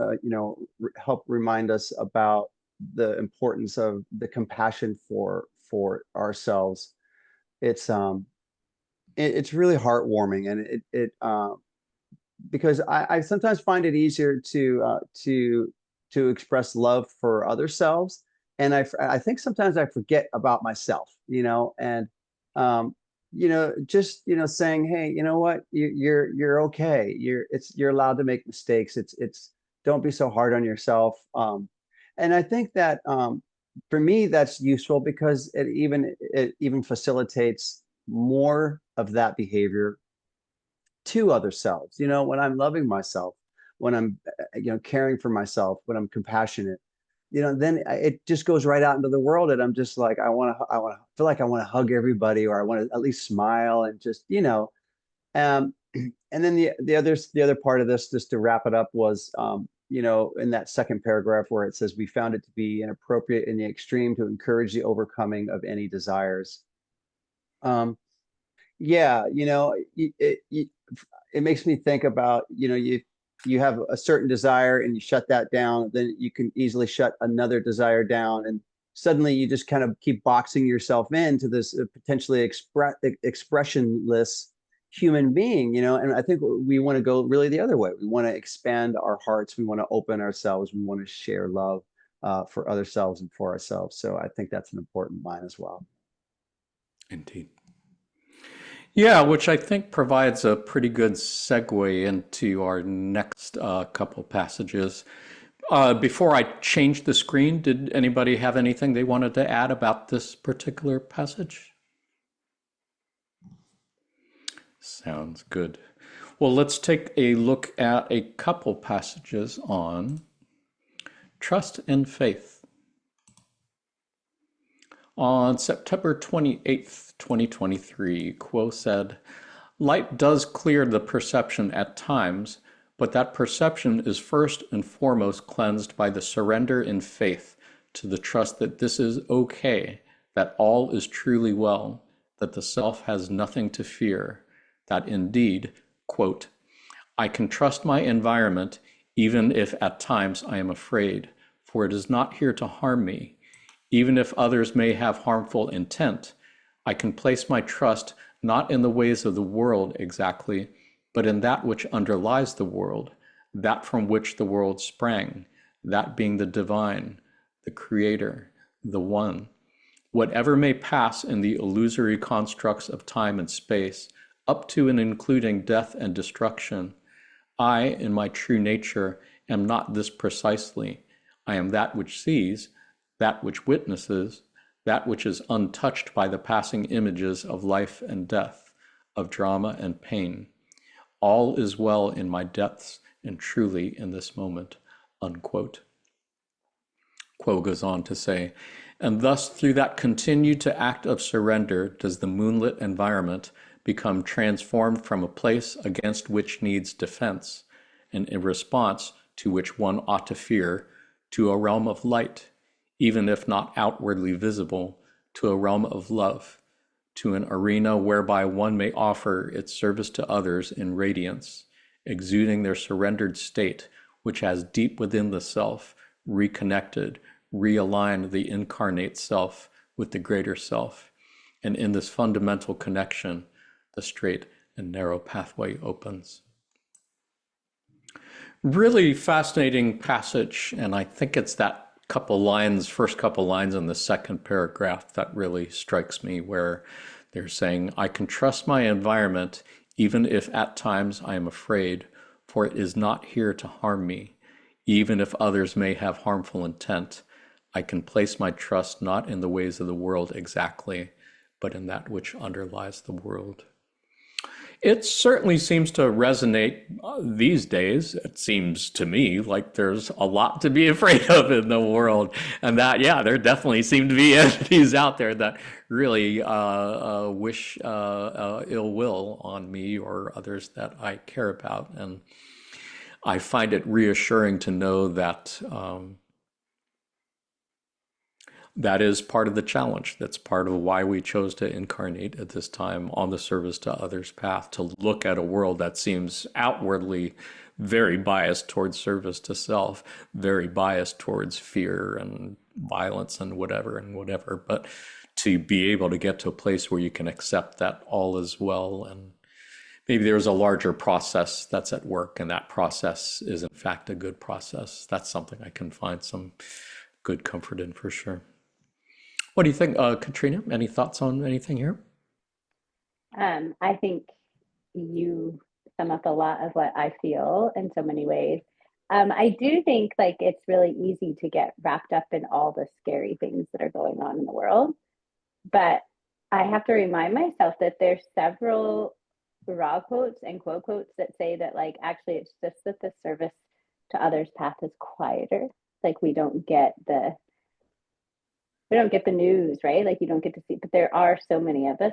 Speaker 4: help remind us about the importance of the compassion for ourselves. It's really heartwarming, and it because I sometimes find it easier to express love for other selves, and I think sometimes I forget about myself, and just saying, hey, you know what, you're okay, you're allowed to make mistakes. It's don't be so hard on yourself, and I think that for me that's useful because it even facilitates more of that behavior to other selves. When I'm loving myself, when I'm caring for myself, when I'm compassionate, then it just goes right out into the world, and I'm just like, I feel like I want to hug everybody, or I want to at least smile and just and then the other part of this, just to wrap it up, was in that second paragraph where it says we found it to be inappropriate in the extreme to encourage the overcoming of any desires. Yeah, it makes me think about, you have a certain desire and you shut that down, then you can easily shut another desire down, and suddenly you just kind of keep boxing yourself into this potentially expressionless human being, and I think we want to go really the other way. We want to expand our hearts, we want to open ourselves, we want to share love for other selves and for ourselves. So I think that's an important line as well.
Speaker 1: Indeed. Yeah, which I think provides a pretty good segue into our next couple passages. Before I change the screen, did anybody have anything they wanted to add about this particular passage? Sounds good. Well, let's take a look at a couple passages on trust and faith. On September 28th, 2023, Quo said, "Light does clear the perception at times, but that perception is first and foremost cleansed by the surrender in faith to the trust that this is okay, that all is truly well, that the self has nothing to fear, that indeed, quote, I can trust my environment even if at times I am afraid, for it is not here to harm me. Even if others may have harmful intent, I can place my trust not in the ways of the world exactly, but in that which underlies the world, that from which the world sprang, that being the divine, the creator, the one. whatever may pass in the illusory constructs of time and space, up to and including death and destruction, I, in my true nature, am not this precisely. I am that which sees, that which witnesses, that which is untouched by the passing images of life and death, of drama and pain. All is well in my depths and truly in this moment, unquote. Quo goes on to say, and thus through that continued to act of surrender does the moonlit environment become transformed from a place against which needs defense, and in response to which one ought to fear, to a realm of light, even if not outwardly visible, to a realm of love, to an arena whereby one may offer its service to others in radiance, exuding their surrendered state, which has deep within the self reconnected, realigned the incarnate self with the greater self. And in this fundamental connection, the straight and narrow pathway opens. Really fascinating passage, and I think it's that first couple lines in the second paragraph that really strikes me, where they're saying, I can trust my environment even if at times I am afraid, for it is not here to harm me. Even if others may have harmful intent, I can place my trust not in the ways of the world exactly, but in that which underlies the world. It certainly seems to resonate these days. It seems to me like there's a lot to be afraid of in the world. And that, yeah, there definitely seem to be entities out there that really wish ill will on me or others that I care about. And I find it reassuring to know that that is part of the challenge. That's part of why we chose to incarnate at this time on the service to others path, to look at a world that seems outwardly very biased towards service to self, very biased towards fear and violence and whatever, but to be able to get to a place where you can accept that all is well, and maybe there's a larger process that's at work, and that process is in fact a good process. That's something I can find some good comfort in for sure. What do you think, Katrina? Any thoughts on anything here?
Speaker 3: I think you sum up a lot of what I feel in so many ways. I do think like it's really easy to get wrapped up in all the scary things that are going on in the world, but I have to remind myself that there's several raw quotes and quote quotes that say that like actually it's just that the service to others path is quieter. Like we don't get the news, right? Like you don't get to see, but there are so many of us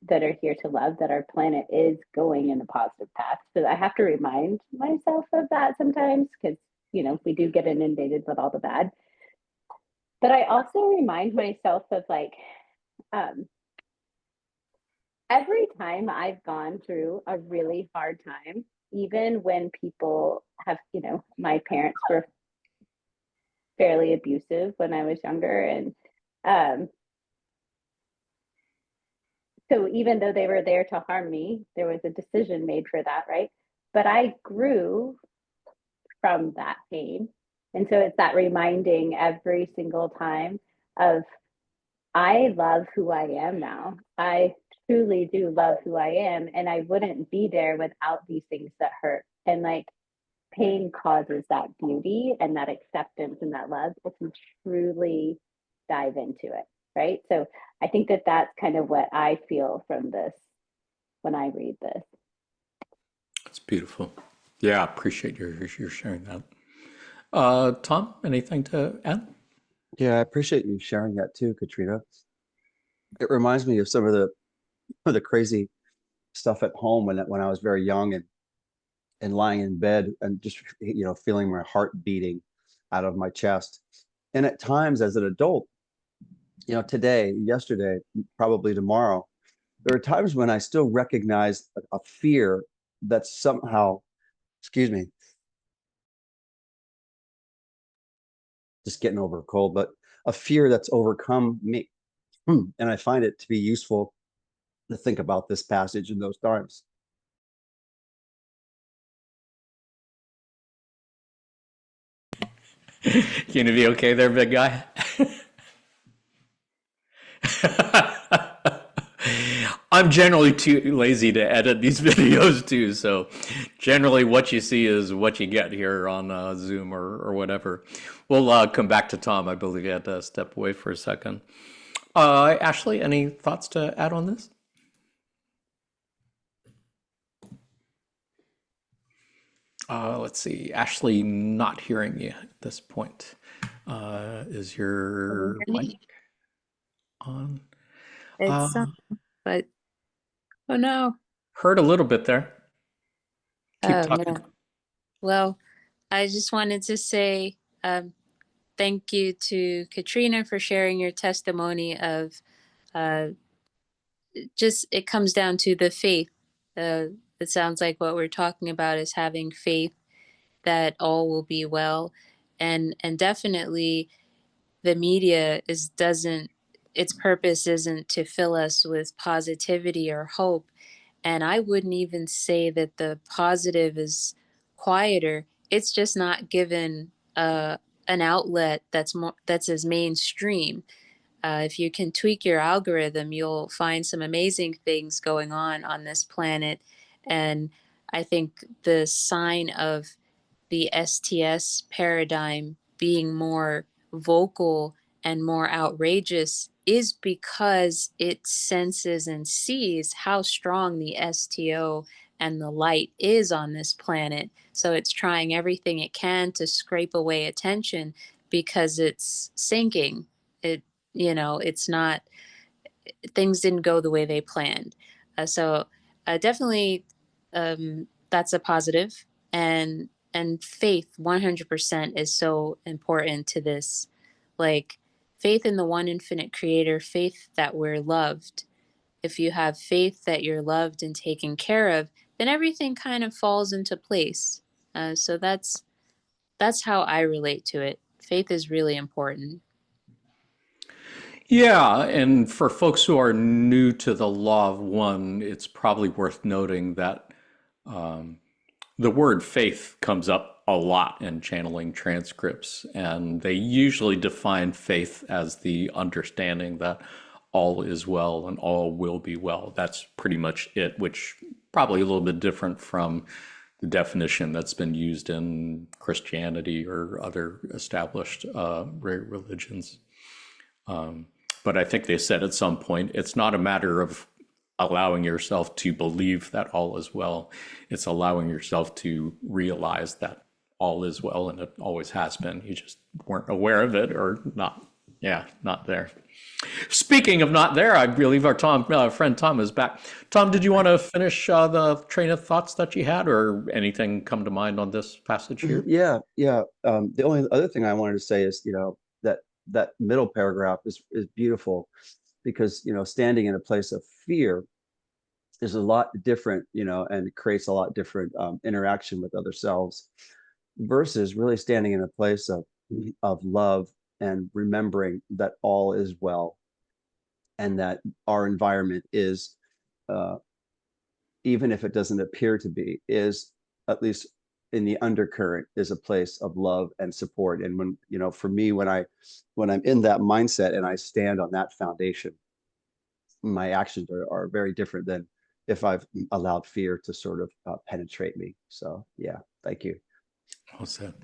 Speaker 3: that are here to love that our planet is going in a positive path. So I have to remind myself of that sometimes because, you know, we do get inundated with all the bad. But I also remind myself of like, every time I've gone through a really hard time, even when people have, you know, my parents were fairly abusive when I was younger. And so even though they were there to harm me, there was a decision made for that, right? But I grew from that pain. And so it's that reminding every single time of I love who I am now. I truly do love who I am. And I wouldn't be there without these things that hurt. And like pain causes that beauty and that acceptance and that love if you truly dive into it, right? So I think that that's kind of what I feel from this when I read this.
Speaker 1: It's beautiful. Yeah, I appreciate your sharing that. Tom, anything to add?
Speaker 4: Yeah, I appreciate you sharing that too, Katrina. It reminds me of some of the crazy stuff at home when I was very young and lying in bed and just feeling my heart beating out of my chest. And at times as an adult, today, yesterday, probably tomorrow, there are times when I still recognize a fear that somehow, excuse me, just getting over a cold, but a fear that's overcome me. And I find it to be useful to think about this passage in those times.
Speaker 1: You gonna be okay there, big guy? I'm generally too lazy to edit these videos too, so generally what you see is what you get here on Zoom or whatever. We'll come back to Tom. I believe he had to step away for a second. Ashley, any thoughts to add on this? Let's see. Ashley, not hearing you at this point. Is your mic on?
Speaker 2: It's but oh no.
Speaker 1: Heard a little bit there. Keep
Speaker 2: Oh
Speaker 1: talking.
Speaker 2: no. Well, I just wanted to say thank you to Katrina for sharing your testimony of uh, just it comes down to the faith. It sounds like what we're talking about is having faith that all will be well, and definitely the media is doesn't its purpose isn't to fill us with positivity or hope. And I wouldn't even say that the positive is quieter. It's just not given an outlet that's as mainstream. If you can tweak your algorithm, you'll find some amazing things going on this planet. And I think the sign of the STS paradigm being more vocal and more outrageous is because it senses and sees how strong the STO and the light is on this planet. So it's trying everything it can to scrape away attention because it's sinking. It, it's not, things didn't go the way they planned. So definitely that's a positive. And faith 100% is so important to this, like faith in the one infinite creator, faith that we're loved. If you have faith that you're loved and taken care of, then everything kind of falls into place. So that's how I relate to it. Faith is really important.
Speaker 1: Yeah, and for folks who are new to the law of one, it's probably worth noting that the word faith comes up a lot in channeling transcripts, and they usually define faith as the understanding that all is well and all will be well. That's pretty much it, which probably a little bit different from the definition that's been used in Christianity or other established religions. But I think they said at some point, it's not a matter of allowing yourself to believe that all is well. It's allowing yourself to realize that all is well, and it always has been. You just weren't aware of it or not. Yeah, not there. Speaking of not there, I believe our friend Tom is back. Tom, did you want to finish the train of thoughts that you had, or anything come to mind on this passage here?
Speaker 4: Yeah. The only other thing I wanted to say is, that middle paragraph is beautiful, because, standing in a place of fear is a lot different, and creates a lot different interaction with other selves, versus really standing in a place of love and remembering that all is well, and that our environment is, even if it doesn't appear to be, is, at least in the undercurrent, is a place of love and support. And when, for me, when I'm in that mindset and I stand on that foundation, my actions are very different than if I've allowed fear to sort of penetrate me. So yeah, thank you.
Speaker 1: Well said.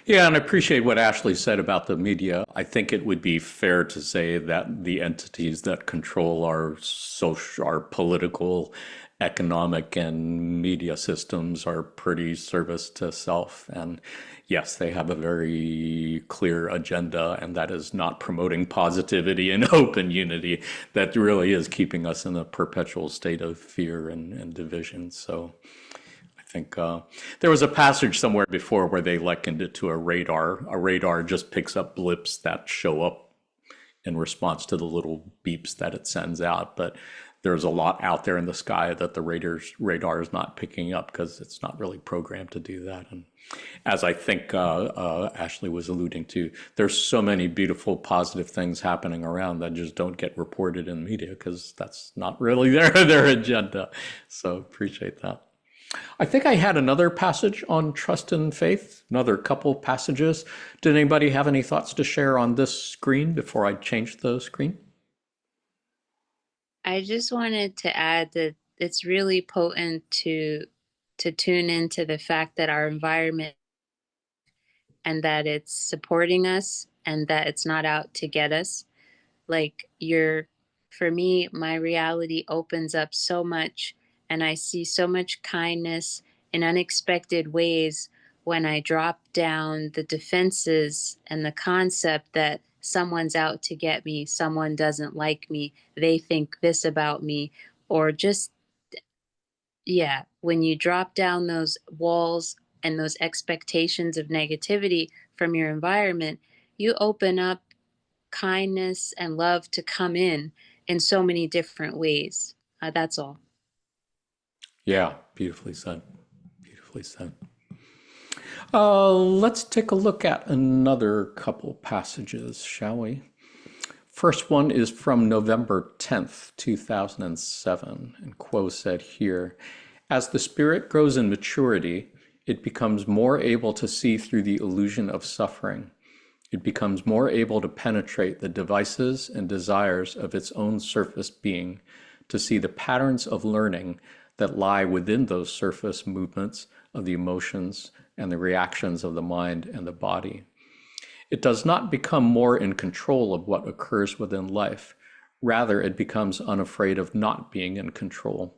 Speaker 1: Yeah, and I appreciate what Ashley said about the media. I think it would be fair to say that the entities that control our social, our political, economic, and media systems are pretty service to self. And yes, they have a very clear agenda, and that is not promoting positivity and hope and unity. That really is keeping us in a perpetual state of fear and division. So I think there was a passage somewhere before where they likened it to a radar. A radar just picks up blips that show up in response to the little beeps that it sends out. But there's a lot out there in the sky that the radar is not picking up because it's not really programmed to do that. And as I think Ashley was alluding to, there's so many beautiful, positive things happening around that just don't get reported in media because that's not really their agenda. So appreciate that. I think I had another passage on trust and faith, another couple passages. Did anybody have any thoughts to share on this screen before I change the screen?
Speaker 2: I just wanted to add that it's really potent to tune into the fact that our environment and that it's supporting us and that it's not out to get us. Like for me, my reality opens up so much and I see so much kindness in unexpected ways when I drop down the defenses and the concept that someone's out to get me, someone doesn't like me, they think this about me, or just, yeah, when you drop down those walls and those expectations of negativity from your environment, you open up kindness and love to come in so many different ways. That's all.
Speaker 1: Yeah, beautifully said. Beautifully said. Let's take a look at another couple passages, shall we? First one is from November 10th, 2007, and Quo said here, as the spirit grows in maturity, it becomes more able to see through the illusion of suffering. It becomes more able to penetrate the devices and desires of its own surface being, to see the patterns of learning that lie within those surface movements of the emotions and the reactions of the mind and the body. It does not become more in control of what occurs within life. Rather, it becomes unafraid of not being in control.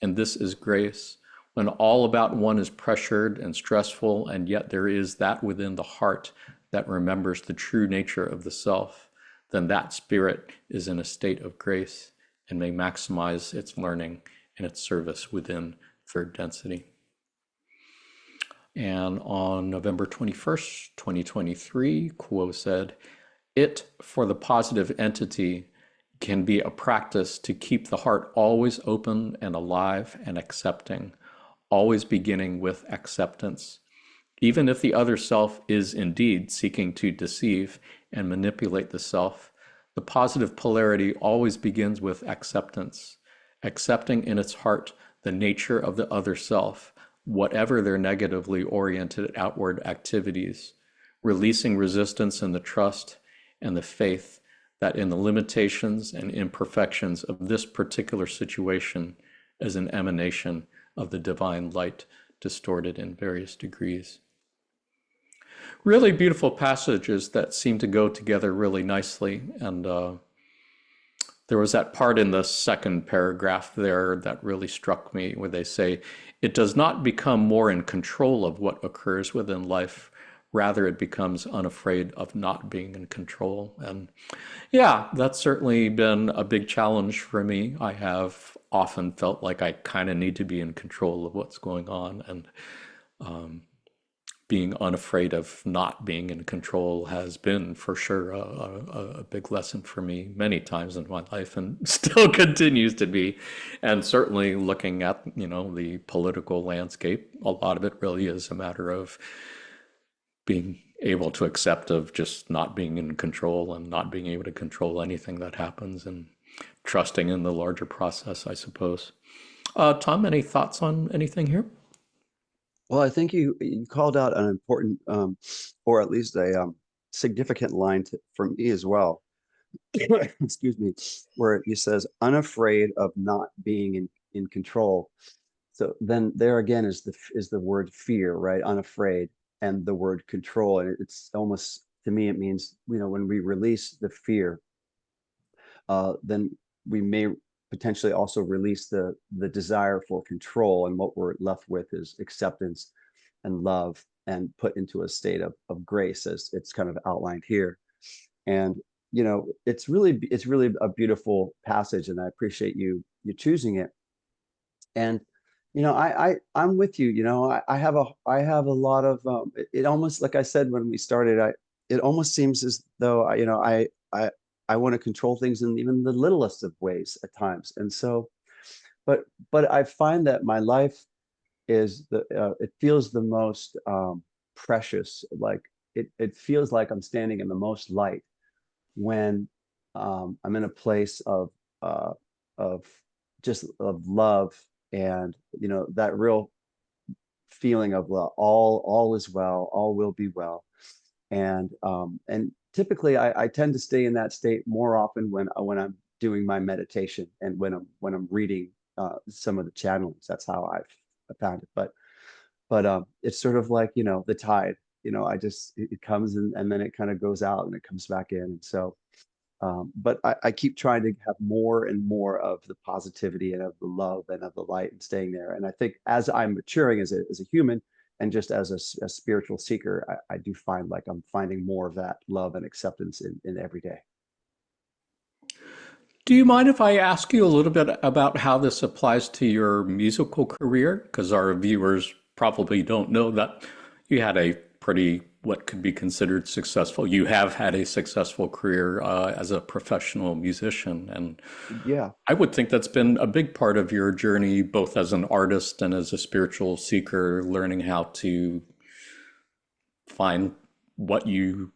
Speaker 1: And this is grace. When all about one is pressured and stressful, and yet there is that within the heart that remembers the true nature of the self, then that spirit is in a state of grace and may maximize its learning and its service within third density. And on November 21st, 2023, Quo said, it, for the positive entity, can be a practice to keep the heart always open and alive and accepting, always beginning with acceptance. Even if the other self is indeed seeking to deceive and manipulate the self, the positive polarity always begins with acceptance, accepting in its heart the nature of the other self, whatever their negatively oriented outward activities, releasing resistance in the trust and the faith that in the limitations and imperfections of this particular situation is an emanation of the divine light distorted in various degrees. Really beautiful passages that seem to go together really nicely. And there was that part in the second paragraph there that really struck me where they say, it does not become more in control of what occurs within life. Rather, it becomes unafraid of not being in control. And yeah, that's certainly been a big challenge for me. I have often felt like I kind of need to be in control of what's going on. And being unafraid of not being in control has been for sure a big lesson for me many times in my life and still continues to be. And certainly looking at, the political landscape, a lot of it really is a matter of being able to accept of just not being in control and not being able to control anything that happens and trusting in the larger process, I suppose. Tom, any thoughts on anything here?
Speaker 4: Well, I think you called out an important, or at least a significant line for me as well. Excuse me, where he says, unafraid of not being in control. So then there again is the word fear, right? Unafraid, and the word control. And it's almost, to me, it means, when we release the fear, then we may potentially also release the desire for control, and what we're left with is acceptance and love, and put into a state of grace, as it's kind of outlined here. And it's really a beautiful passage, and I appreciate you choosing it. And I'm with you. I have a lot of it almost, like I said when we started, it almost seems as though I want to control things in even the littlest of ways at times. And so, but I find that my life is it feels the most precious. Like it feels like I'm standing in the most light when I'm in a place uh, of just of love, and that real feeling of, well, all is well, all will be well. And typically I tend to stay in that state more often when doing my meditation and when I'm reading some of the channelings. That's how I found it. But it's sort of like, the tide. I just it comes and then it kind of goes out and it comes back in. And so but I keep trying to have more and more of the positivity and of the love and of the light and staying there. And I think as I'm maturing as a human and just as a spiritual seeker, I do find like I'm finding more of that love and acceptance in every day.
Speaker 1: Do you mind if I ask you a little bit about how this applies to your musical career? Because our viewers probably don't know that you had a pretty, what could be considered successful, you have had a successful career as a professional musician. And
Speaker 4: Yeah.
Speaker 1: I would think that's been a big part of your journey, both as an artist and as a spiritual seeker, learning how to find what you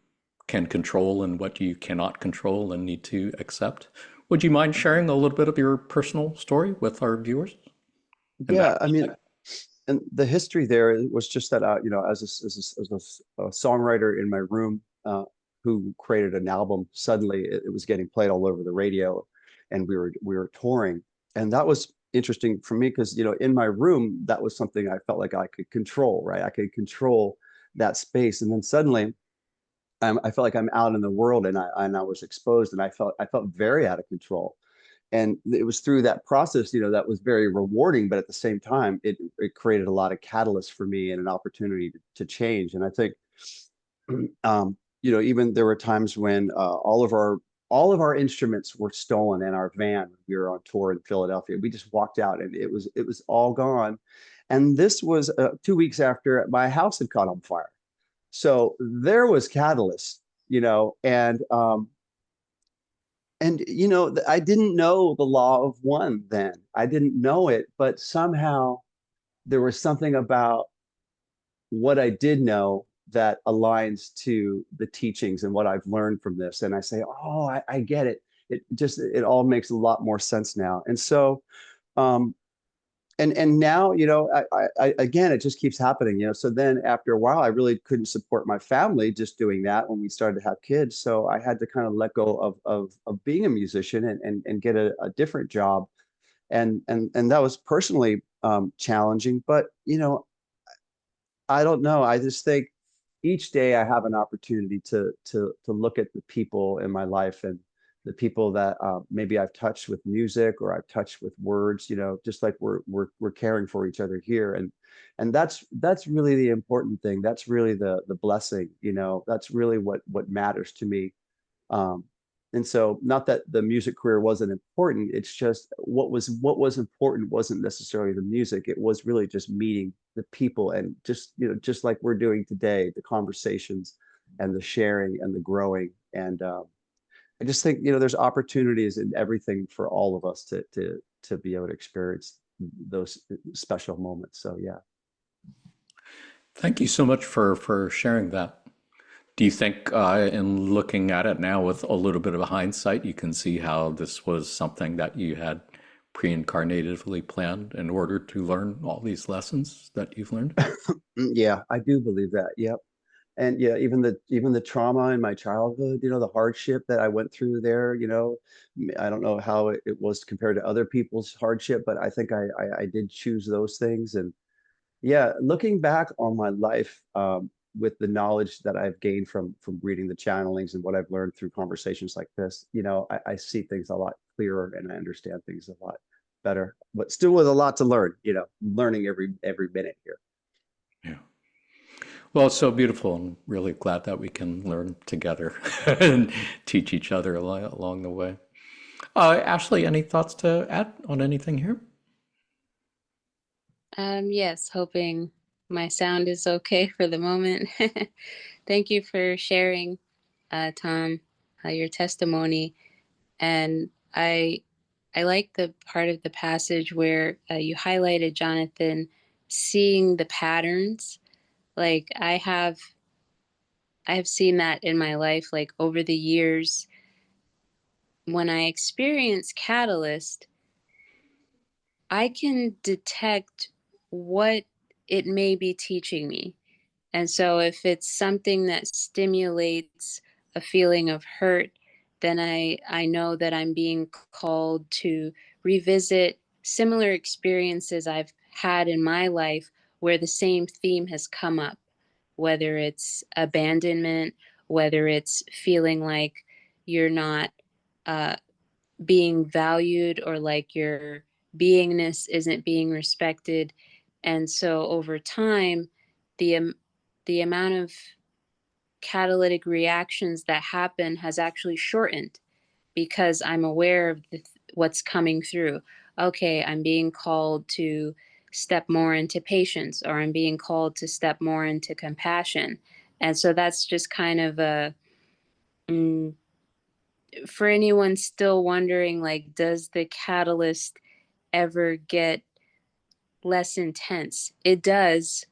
Speaker 1: can control and what you cannot control and need to accept. Would you mind sharing a little bit of your personal story with our viewers in that
Speaker 4: Yeah, I mean,
Speaker 1: respect?
Speaker 4: and the history there was just that as a songwriter in my room who created an album, suddenly it was getting played all over the radio, and we were touring, and that was interesting for me because in my room that was something I felt like I could control, right? I could control that space, and then suddenly I felt like I'm out in the world, and I was exposed, and I felt very out of control. And it was through that process, that was very rewarding, but at the same time, it created a lot of catalysts for me and an opportunity to change. And I think, even there were times when all of our instruments were stolen in our van. We were on tour in Philadelphia. We just walked out, and it was all gone. And this was 2 weeks after my house had caught on fire. So there was catalyst, and I didn't know the law of one then. I didn't know it, but somehow there was something about what I did know that aligns to the teachings and what I've learned from this. And I say, oh, I get it. It all makes a lot more sense now. And so, um, and now, again, it just keeps happening. So then after a while, I really couldn't support my family just doing that when we started to have kids. So I had to kind of let go of being a musician and get a different job. And that was personally challenging. But I don't know. I just think each day I have an opportunity to look at the people in my life and the people that maybe I've touched with music or I've touched with words. Just like we're caring for each other here, and that's really the important thing. That's really the blessing. That's really what matters to me. Um, and so, not that the music career wasn't important, it's just what was important wasn't necessarily the music. It was really just meeting the people and just like we're doing today, the conversations and the sharing and the growing. And I just think there's opportunities in everything for all of us to be able to experience those special moments. So yeah.
Speaker 1: Thank you so much for sharing that. Do you think, in looking at it now with a little bit of a hindsight, you can see how this was something that you had pre-incarnatively planned in order to learn all these lessons that you've learned?
Speaker 4: Yeah, I do believe that. Yep. And yeah, even the trauma in my childhood, the hardship that I went through there, I don't know how it was compared to other people's hardship, but I think I did choose those things. And yeah, looking back on my life, with the knowledge that I've gained from reading the channelings and what I've learned through conversations like this, I see things a lot clearer and I understand things a lot better. But still with a lot to learn, learning every minute here.
Speaker 1: Yeah. Well, it's so beautiful. I'm really glad that we can learn together and teach each other along the way. Ashley, any thoughts to add on anything here?
Speaker 2: Yes, hoping my sound is okay for the moment. Thank you for sharing, Tom, your testimony. And I like the part of the passage where you highlighted, Jonathan, seeing the patterns. Like I have seen that in my life, like over the years. When I experience Catalyst, I can detect what it may be teaching me. And so if it's something that stimulates a feeling of hurt, then I know that I'm being called to revisit similar experiences I've had in my life where the same theme has come up, whether it's abandonment, whether it's feeling like you're not uh, being valued or like your beingness isn't being respected. And so over time, the amount of catalytic reactions that happen has actually shortened because I'm aware of what's coming through. Okay, I'm being called to step more into patience, or I'm being called to step more into compassion. And so that's just kind of a, mm, for anyone still wondering, like, does the catalyst ever get less intense? It does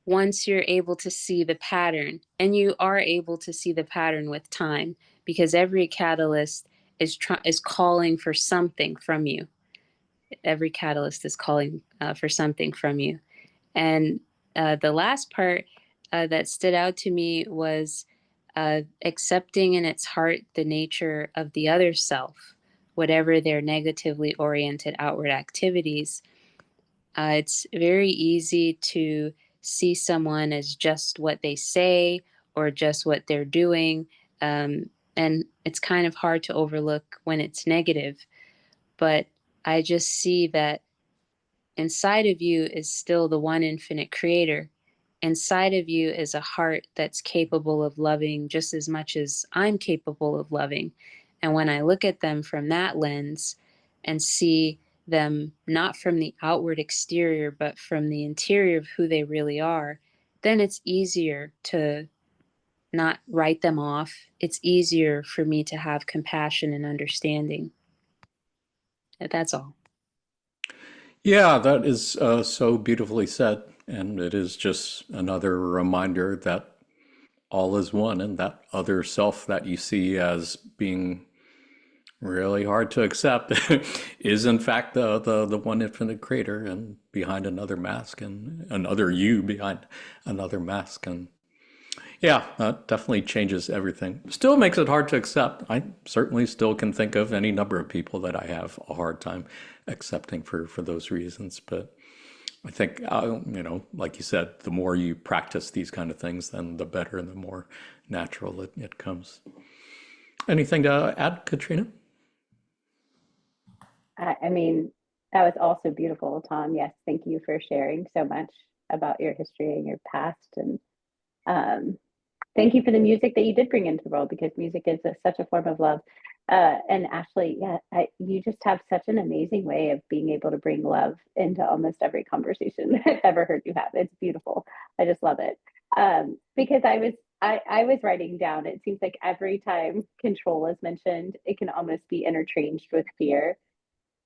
Speaker 2: once you're able to see the pattern, and you are able to see the pattern with time, because every catalyst is calling for something from you. Every catalyst is calling for something from you. And the last part that stood out to me was accepting in its heart the nature of the other self, whatever their negatively oriented outward activities. It's very easy to see someone as just what they say or just what they're doing. And it's kind of hard to overlook when it's negative. But I just see that inside of you is still the one infinite creator. Inside of you is a heart that's capable of loving just as much as I'm capable of loving. And when I look at them from that lens and see them not from the outward exterior, but from the interior of who they really are, then it's easier to not write them off. It's easier for me to have compassion and understanding. That's all.
Speaker 1: Yeah, that is so beautifully said. And it is just another reminder that all is one, and that other self that you see as being really hard to accept is in fact the one infinite creator, and behind another mask, and another you behind another mask. And yeah, that definitely changes everything. Still makes it hard to accept. I certainly still can think of any number of people that I have a hard time accepting for those reasons. But I think, like you said, the more you practice these kind of things, then the better and the more natural it comes. Anything to add, Katrina?
Speaker 3: I mean, that was also beautiful, Tom. Yes, thank you for sharing so much about your history and your past. And thank you for the music that you did bring into the world, because music is such a form of love. And Ashley, yeah, you just have such an amazing way of being able to bring love into almost every conversation I've ever heard you have. It's beautiful. I just love it. Because I was writing down, it seems like every time control is mentioned, it can almost be interchanged with fear.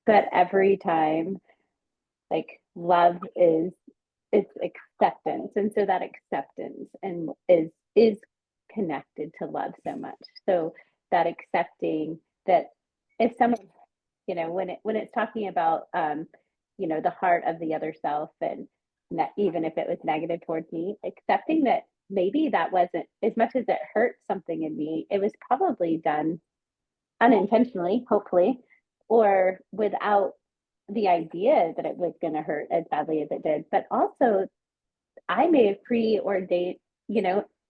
Speaker 3: But every time, like, love is, it's acceptance, and so that acceptance and is connected to love so much. So that accepting that, if someone, when it's talking about the heart of the other self, and that even if it was negative towards me, accepting that maybe that wasn't, as much as it hurt something in me, it was probably done unintentionally, hopefully, or without the idea that it was going to hurt as badly as it did. But also, I may have preordained,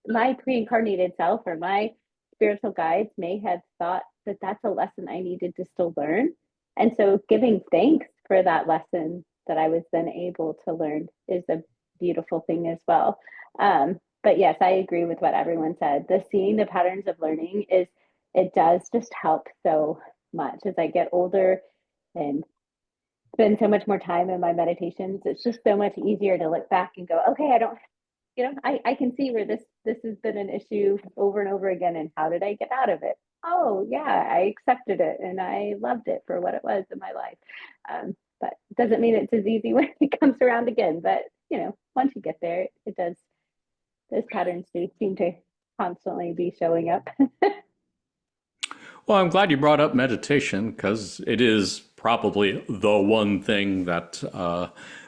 Speaker 3: my pre-incarnated self or my spiritual guides may have thought that that's a lesson I needed to still learn. And so giving thanks for that lesson that I was then able to learn is a beautiful thing as well. But yes, I agree with what everyone said. The seeing the patterns of learning it does just help so much as I get older and spend so much more time in my meditations. It's just so much easier to look back and go, okay, I don't, I can see where this has been an issue over and over again, and how did I get out of it? Oh yeah, I accepted it and I loved it for what it was in my life. But it doesn't mean it's as easy when it comes around again. But once you get there, it does. Those patterns do seem to constantly be showing up.
Speaker 1: Well, I'm glad you brought up meditation, because it is probably the one thing that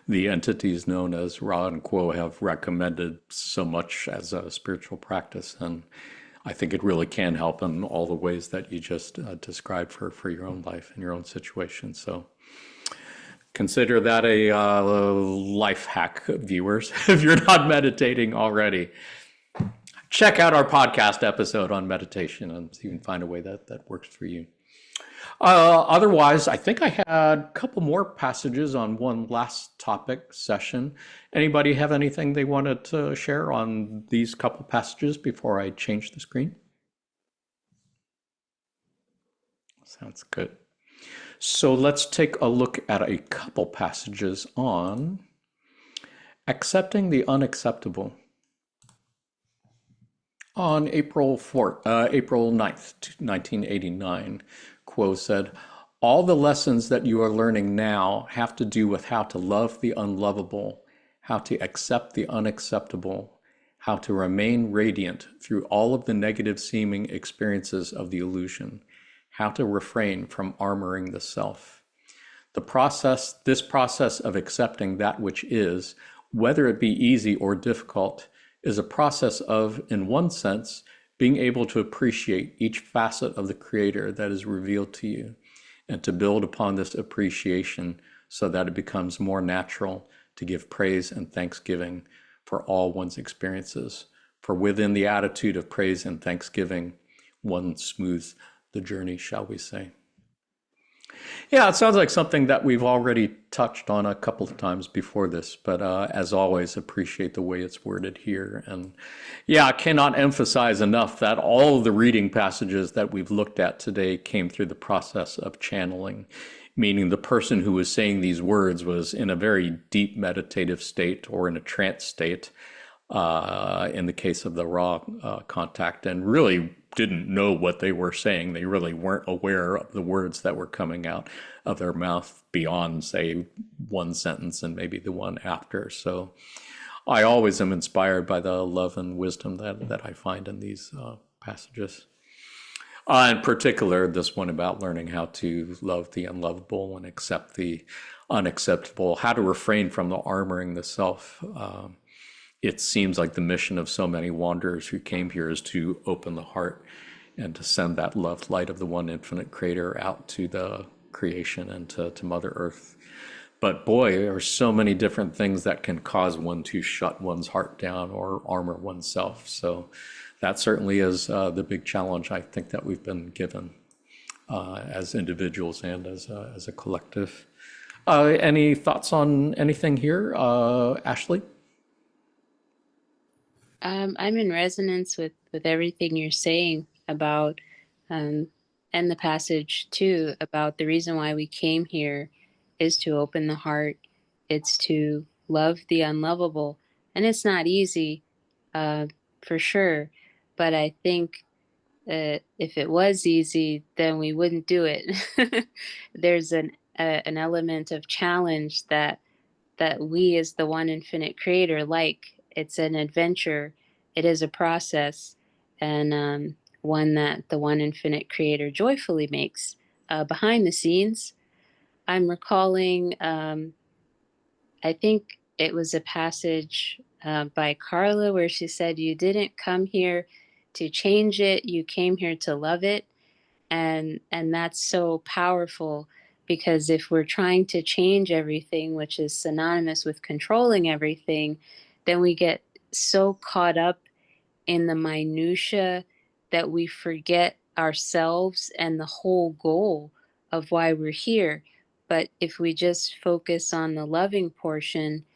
Speaker 1: the entities known as Ra and Kuo have recommended so much as a spiritual practice. And I think it really can help in all the ways that you just described for your own life and your own situation. So consider that a life hack, viewers, if you're not meditating already. Check out our podcast episode on meditation and see if you can find a way that works for you. Otherwise, I think I had a couple more passages on one last topic session. Anybody have anything they wanted to share on these couple passages before I change the screen? Sounds good. So let's take a look at a couple passages on accepting the unacceptable. On April 9th, 1989, Quo said, "All the lessons that you are learning now have to do with how to love the unlovable, how to accept the unacceptable, how to remain radiant through all of the negative seeming experiences of the illusion, how to refrain from armoring the self. This process of accepting that which is, whether it be easy or difficult, is a process of, in one sense, being able to appreciate each facet of the Creator that is revealed to you, and to build upon this appreciation so that it becomes more natural to give praise and thanksgiving for all one's experiences. For within the attitude of praise and thanksgiving, one smooths the journey, shall we say." Yeah, it sounds like something that we've already touched on a couple of times before this, but as always, appreciate the way it's worded here. And yeah, I cannot emphasize enough that all of the reading passages that we've looked at today came through the process of channeling, meaning the person who was saying these words was in a very deep meditative state or in a trance state, in the case of the raw contact, and really didn't know what they were saying. They really weren't aware of the words that were coming out of their mouth beyond, say, one sentence and maybe the one after. So I always am inspired by the love and wisdom that I find in these passages. In particular, this one about learning how to love the unlovable and accept the unacceptable, how to refrain from the armoring the self. It seems like the mission of so many wanderers who came here is to open the heart and to send that love light of the one infinite Creator out to the creation and to Mother Earth. But boy, there are so many different things that can cause one to shut one's heart down or armor oneself. So that certainly is the big challenge I think that we've been given as individuals and as a collective. Any thoughts on anything here, Ashley?
Speaker 2: I'm in resonance with everything you're saying about, and the passage too, about the reason why we came here is to open the heart. It's to love the unlovable. And it's not easy, for sure. But I think if it was easy, then we wouldn't do it. There's an element of challenge that we as the one infinite Creator like. It's an adventure. It is a process, and one that the one infinite Creator joyfully makes behind the scenes. I'm recalling, I think it was a passage by Carla where she said, "You didn't come here to change it, you came here to love it." And that's so powerful, because if we're trying to change everything, which is synonymous with controlling everything, then we get so caught up in the minutia that we forget ourselves and the whole goal of why we're here. But if we just focus on the loving portion,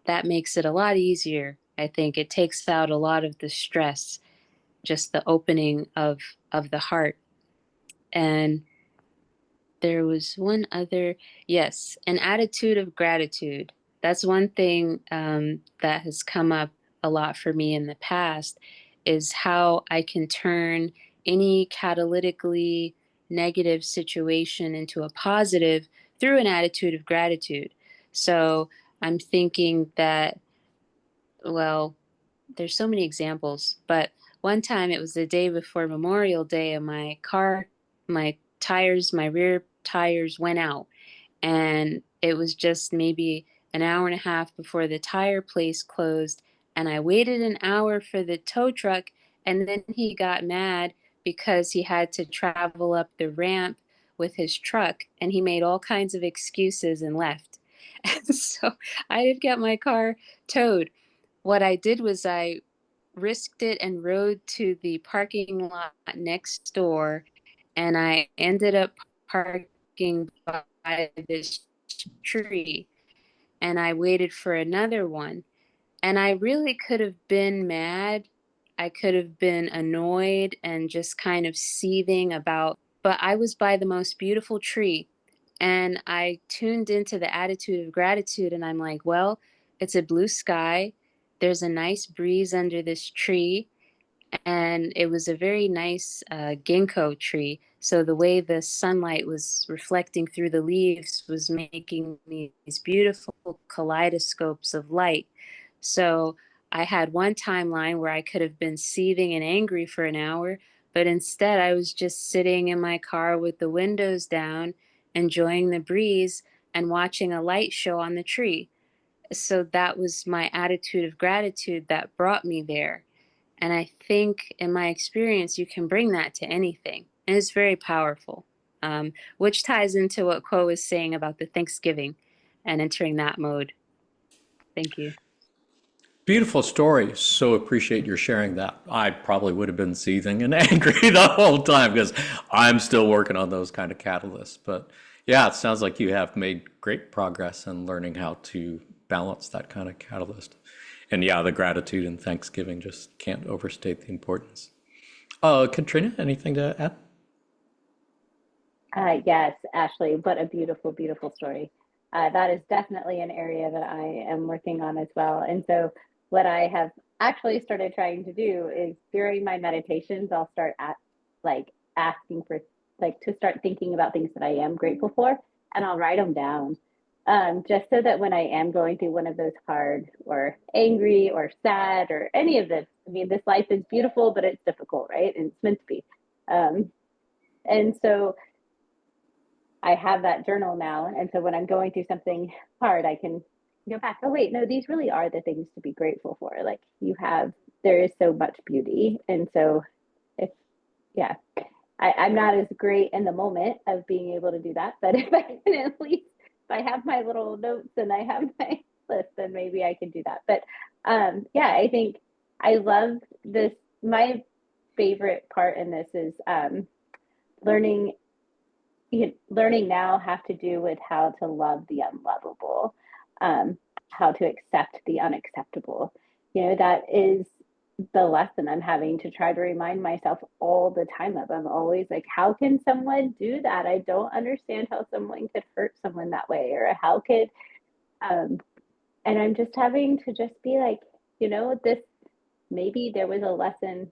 Speaker 2: that makes it a lot easier. I think it takes out a lot of the stress, just the opening of the heart. And there was one other, yes, an attitude of gratitude. That's one thing that has come up a lot for me in the past, is how I can turn any catalytically negative situation into a positive through an attitude of gratitude. So I'm thinking that, well, there's so many examples, but one time it was the day before Memorial Day, and my car, my tires, my rear tires went out. And it was just maybe an hour and a half before the tire place closed. And I waited an hour for the tow truck, And then he got mad because he had to travel up the ramp with his truck, and he made all kinds of excuses and left. And so I did get my car towed. What I did was I risked it and rode to the parking lot next door, and I ended up parking by this tree, and I waited for another one. And I really could have been mad. I could have been annoyed and just kind of seething about, but I was by the most beautiful tree. And I tuned into the attitude of gratitude. And I'm like, well, it's a blue sky. There's a nice breeze under this tree, and it was a very nice ginkgo tree. So the way the sunlight was reflecting through the leaves was making these beautiful kaleidoscopes of light. So I had one timeline where I could have been seething and angry for an hour, but instead I was just sitting in my car with the windows down, enjoying the breeze and watching a light show on the tree. So that was my attitude of gratitude that brought me there. And I think in my experience, you can bring that to anything. And it's very powerful, which ties into what Quo was saying about the Thanksgiving and entering that mode. Thank you.
Speaker 1: Beautiful story. So appreciate your sharing that. I probably would have been seething and angry the whole time because I'm still working on those kind of catalysts. But yeah, it sounds like you have made great progress in learning how to balance that kind of catalyst. And yeah, the gratitude and Thanksgiving just can't overstate the importance. Katrina, anything to add?
Speaker 3: Yes, Ashley, what a beautiful, beautiful story. That is definitely an area that I am working on as well. And so, what I have actually started trying to do is during my meditations, I'll start at like asking for like to start thinking about things that I am grateful for, and I'll write them down. Just so that when I am going through one of those hard or angry or sad or any of this, I mean, this life is beautiful, but it's difficult, right? And it's meant to be. Um, and so I have that journal now. And so when I'm going through something hard, I can go back, oh, wait, no, these really are the things to be grateful for. Like there is so much beauty. And so if, yeah, I'm not as great in the moment of being able to do that. But if I can at least, if I have my little notes and I have my list, then maybe I can do that. But yeah, I think I love this. My favorite part in this is learning learning now have to do with how to love the unlovable, how to accept the unacceptable. That is the lesson I'm having to try to remind myself all the time of. I'm always like, how can someone do that? I don't understand how someone could hurt someone that way, or how could, um, and I'm just having to just be like, this, maybe there was a lesson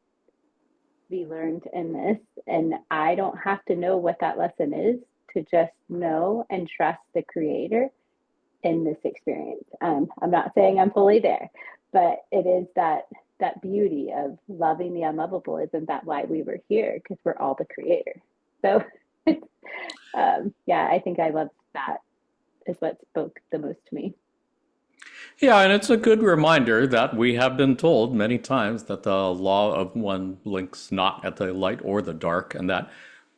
Speaker 3: be learned in this. And I don't have to know what that lesson is to just know and trust the creator in this experience. I'm not saying I'm fully there, but it is that beauty of loving the unlovable. Isn't that why we were here? Because we're all the creator. So yeah, I think I love that is what spoke the most to me.
Speaker 1: Yeah, and it's a good reminder that we have been told many times that the law of one blinks not at the light or the dark, and that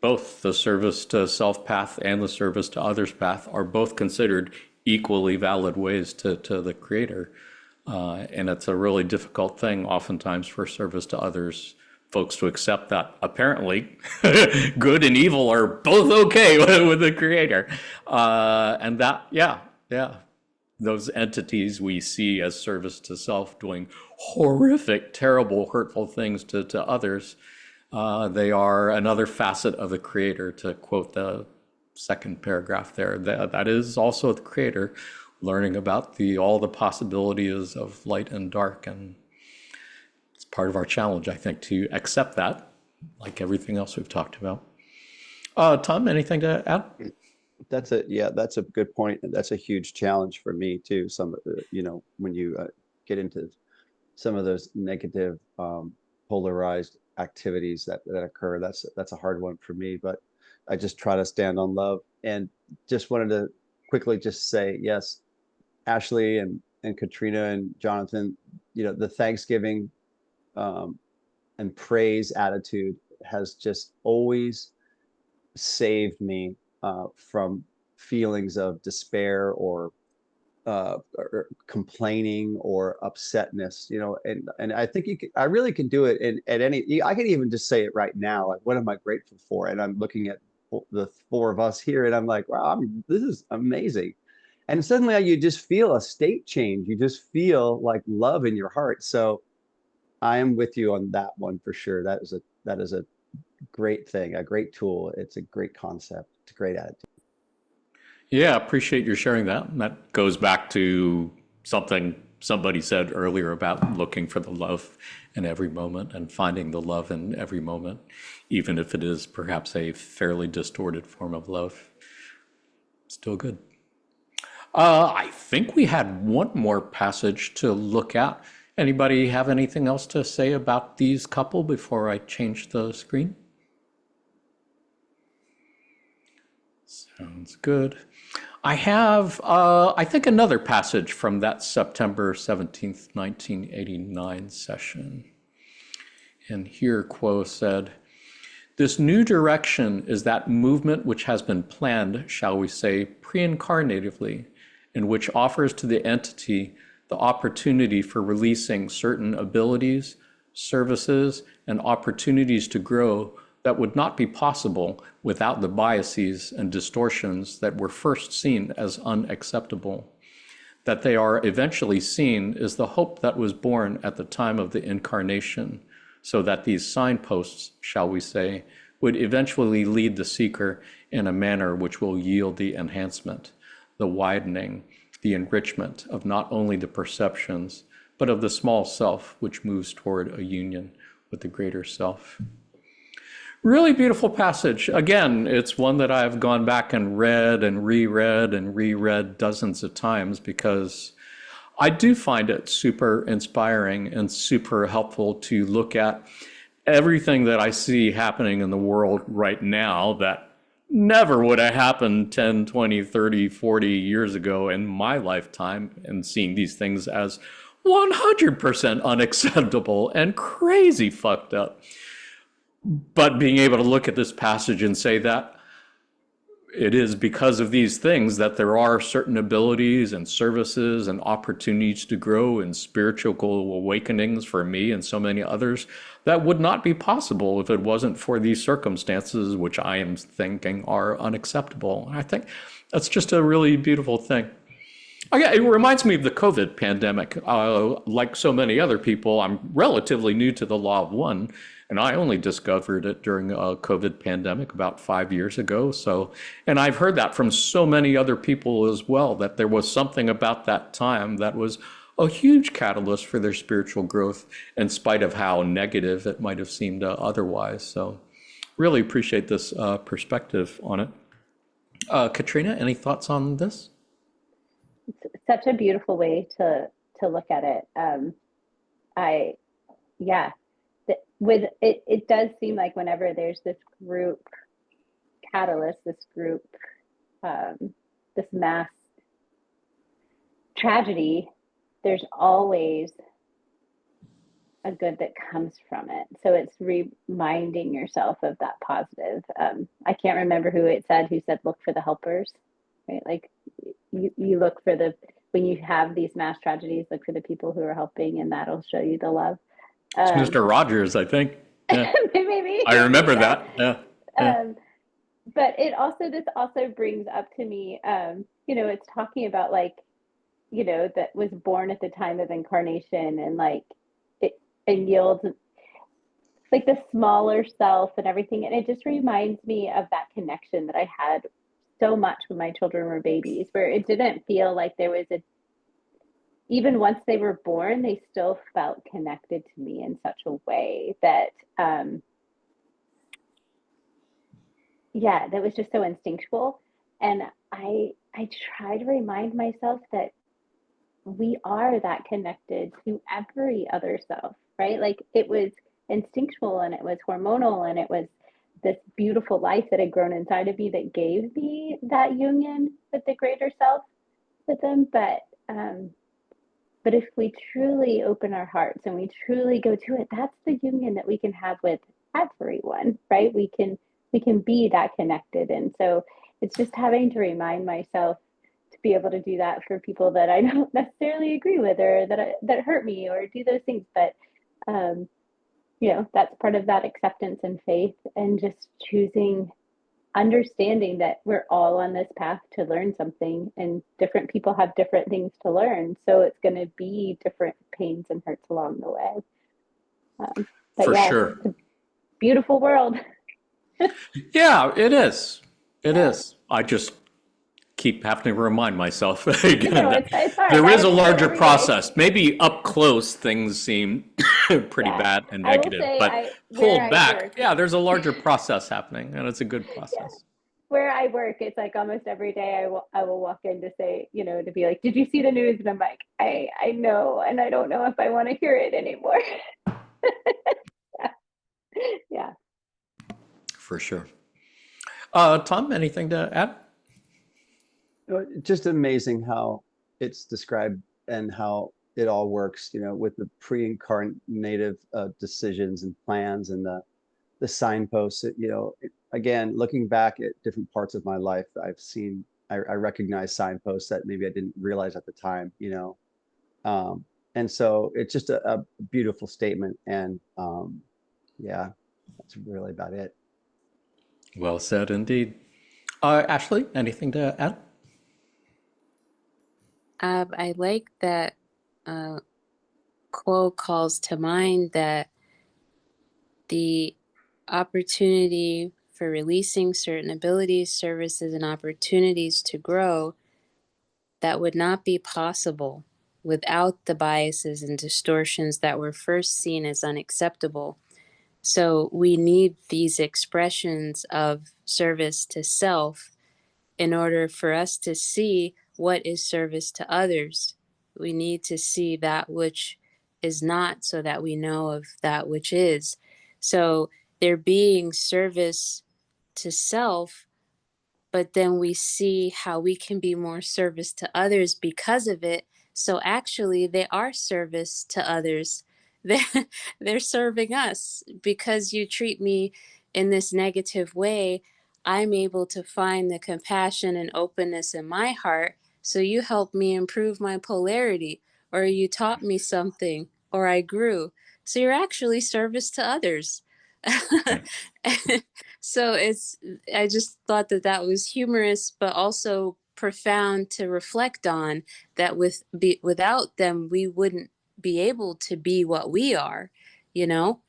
Speaker 1: both the service to self path and the service to others path are both considered equally valid ways to the creator. And it's a really difficult thing oftentimes for service to others folks to accept that apparently good and evil are both okay with the creator. And that, yeah, those entities we see as service to self doing horrific, terrible, hurtful things to others, they are another facet of the creator, to quote the second paragraph there. That is also the creator learning about all the possibilities of light and dark. And it's part of our challenge, I think, to accept that, like everything else we've talked about. Tom, anything to add?
Speaker 4: That's a good point. And that's a huge challenge for me too. When you get into some of those negative, polarized activities that occur, that's a hard one for me, but I just try to stand on love. And just wanted to quickly just say, yes, Ashley and Katrina and Jonathan, the Thanksgiving, um, and praise attitude has just always saved me from feelings of despair or complaining or upsetness, and I think I really can do it at any. I can even just say it right now. Like, what am I grateful for? And I'm looking at the four of us here, and I'm like, wow, this is amazing. And suddenly you just feel a state change. You just feel like love in your heart. So I am with you on that one for sure. That is a great thing, a great tool. It's a great concept. It's a great attitude.
Speaker 1: Yeah, appreciate your sharing that. And that goes back to something somebody said earlier about looking for the love in every moment and finding the love in every moment, even if it is perhaps a fairly distorted form of love. Still good. I think we had one more passage to look at. Anybody have anything else to say about these couple before I change the screen? Sounds good. I have, I think, another passage from that September 17th, 1989 session. And here Quo said, "This new direction is that movement which has been planned, shall we say, pre-incarnatively, and which offers to the entity the opportunity for releasing certain abilities, services, and opportunities to grow that would not be possible without the biases and distortions that were first seen as unacceptable. That they are eventually seen is the hope that was born at the time of the incarnation, so that these signposts, shall we say, would eventually lead the seeker in a manner which will yield the enhancement, the widening, the enrichment of not only the perceptions, but of the small self which moves toward a union with the greater self." Really beautiful passage. Again, it's one that I've gone back and read and reread dozens of times because I do find it super inspiring and super helpful to look at everything that I see happening in the world right now that never would have happened 10, 20, 30, 40 years ago in my lifetime, and seeing these things as 100% unacceptable and crazy fucked up. But being able to look at this passage and say that it is because of these things that there are certain abilities and services and opportunities to grow in spiritual awakenings for me and so many others that would not be possible if it wasn't for these circumstances, which I am thinking are unacceptable. I think that's just a really beautiful thing. Okay, it reminds me of the COVID pandemic. Like so many other people, I'm relatively new to the law of one, and I only discovered it during a COVID pandemic about 5 years ago. So, and I've heard that from so many other people as well, that there was something about that time that was a huge catalyst for their spiritual growth, in spite of how negative it might have seemed otherwise. So, really appreciate this perspective on it. Katrina, any thoughts on this?
Speaker 3: Such a beautiful way to look at it. I yeah, with it does seem like whenever there's this group catalyst, this group, this mass tragedy, there's always a good that comes from it. So it's reminding yourself of that positive. I can't remember who said look for the helpers, right? Like you look for when you have these mass tragedies, look for the people who are helping, and that'll show you the love.
Speaker 1: It's Mr. Rogers, I think. Yeah.
Speaker 3: Maybe
Speaker 1: I remember that. Yeah.
Speaker 3: But this also brings up to me, it's talking about that was born at the time of incarnation, and and yields like the smaller self and everything. And it just reminds me of that connection that I had so much when my children were babies, where it didn't feel like there was even once they were born, they still felt connected to me in such a way that, that was just so instinctual. And I try to remind myself that we are that connected to every other self, right? Like it was instinctual and it was hormonal and it was this beautiful life that had grown inside of me that gave me that union with the greater self with them. But
Speaker 5: But if we truly open our hearts and we truly go to it, that's the union that we can have with everyone, right? We can be that connected. And so it's just having to remind myself to be able to do that for people that I don't necessarily agree with, or that hurt me, or do those things. But um, that's part of that acceptance and faith, and just choosing, understanding that we're all on this path to learn something, and different people have different things to learn. So it's going to be different pains and hurts along the way. But
Speaker 1: For
Speaker 5: yeah,
Speaker 1: sure.
Speaker 5: it's a beautiful world.
Speaker 1: Yeah, it is. It
Speaker 5: Yeah.
Speaker 1: is. I just keep having to remind myself again that
Speaker 5: It's hard.
Speaker 1: there
Speaker 5: I
Speaker 1: is
Speaker 5: have
Speaker 1: a
Speaker 5: to do it
Speaker 1: larger
Speaker 5: every day.
Speaker 1: process. Maybe up close things seem pretty
Speaker 5: Yeah.
Speaker 1: bad and
Speaker 5: I will
Speaker 1: negative,
Speaker 5: say
Speaker 1: but
Speaker 5: where
Speaker 1: pulled
Speaker 5: I
Speaker 1: back,
Speaker 5: work,
Speaker 1: yeah, there's a larger process happening, and it's a good
Speaker 5: yeah,
Speaker 1: process.
Speaker 5: where I work, it's like almost every day I will walk in to say, to be like, did you see the news? And I'm like, I know, and I don't know if I want to hear it anymore. Yeah.
Speaker 1: For sure. Tom, anything to add?
Speaker 4: Just amazing how it's described and how it all works, with the pre-incarnative decisions and plans and the signposts. Again, looking back at different parts of my life, I recognize signposts that maybe I didn't realize at the time, and so it's just a beautiful statement. And yeah, that's really about it.
Speaker 1: Well said indeed. Ashley, anything to add?
Speaker 2: I like that quote calls to mind that the opportunity for releasing certain abilities, services, and opportunities to grow, that would not be possible without the biases and distortions that were first seen as unacceptable. So we need these expressions of service to self in order for us to see what is service to others. We need to see that which is not, so that we know of that which is. So there being service to self, but then we see how we can be more service to others because of it. So actually, they are service to others. They're, they're serving us. Because you treat me in this negative way, I'm able to find the compassion and openness in my heart. So you help me improve my polarity, or you taught me something, or I grew. So you're actually service to others. So I just thought that that was humorous, but also profound to reflect on, that without them, we wouldn't be able to be what we are, you know?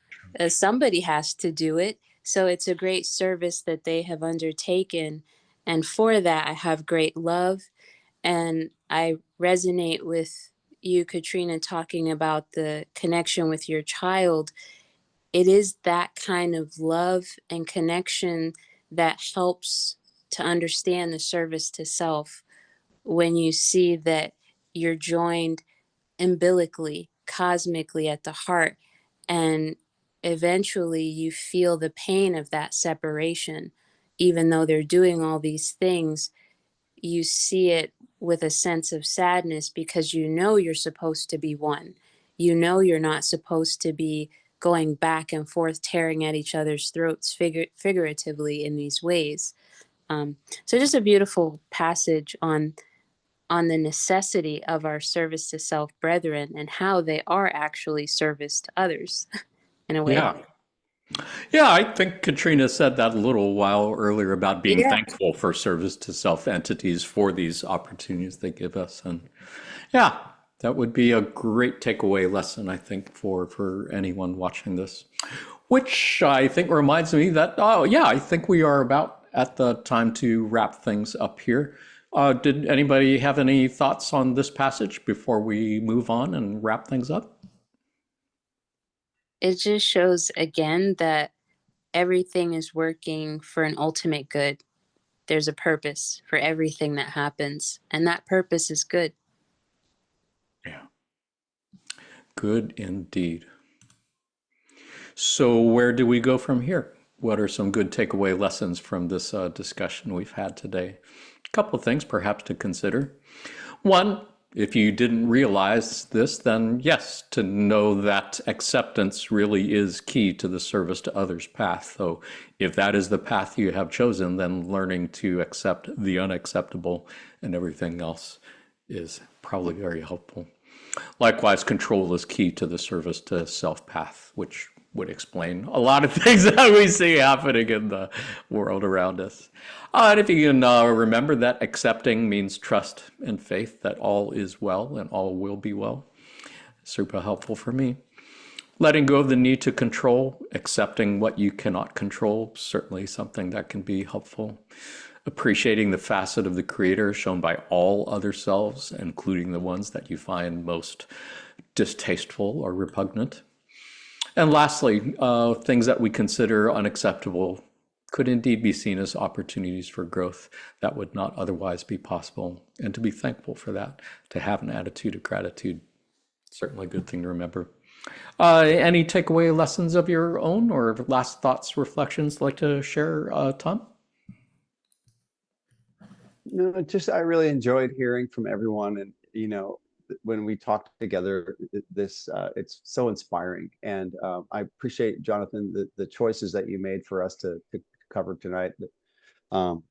Speaker 2: Somebody has to do it. So it's a great service that they have undertaken. And for that, I have great love. And I resonate with you, Katrina, talking about the connection with your child. It is that kind of love and connection that helps to understand the service to self, when you see that you're joined umbilically, cosmically at the heart, and eventually you feel the pain of that separation. Even though they're doing all these things, you see it with a sense of sadness, because you know you're supposed to be one. You know you're not supposed to be going back and forth, tearing at each other's throats figuratively in these ways. So just a beautiful passage on the necessity of our service to self brethren, and how they are actually service to others in a way.
Speaker 1: Yeah. Yeah, I think Katrina said that a little while earlier about being
Speaker 2: Yeah.
Speaker 1: thankful for service to self entities for these opportunities they give us. And yeah, that would be a great takeaway lesson, I think, for anyone watching this. Which I think reminds me that, oh, yeah, I think we are about at the time to wrap things up here. Did anybody have any thoughts on this passage before we move on and wrap things up?
Speaker 2: It just shows again that everything is working for an ultimate good. There's a purpose for everything that happens, and that purpose is good.
Speaker 1: Yeah. Good indeed. So where do we go from here? What are some good takeaway lessons from this discussion we've had today? A couple of things perhaps to consider. One, If you didn't realize this, then yes, to know that acceptance really is key to the service to others path. So if that is the path you have chosen, then learning to accept the unacceptable and everything else is probably very helpful. Likewise, control is key to the service to self path, which would explain a lot of things that we see happening in the world around us. And if you can remember that accepting means trust and faith that all is well and all will be well. Super helpful for me. Letting go of the need to control, accepting what you cannot control, certainly something that can be helpful. Appreciating the facet of the creator shown by all other selves, including the ones that you find most distasteful or repugnant. And lastly, things that we consider unacceptable could indeed be seen as opportunities for growth that would not otherwise be possible. And to be thankful for that, to have an attitude of gratitude, certainly a good thing to remember. Any takeaway lessons of your own or last thoughts, reflections like to share, Tom?
Speaker 4: No, just I really enjoyed hearing from everyone, and when we talked together, this it's so inspiring, and I appreciate, Jonathan, the choices that you made for us to cover tonight. Um,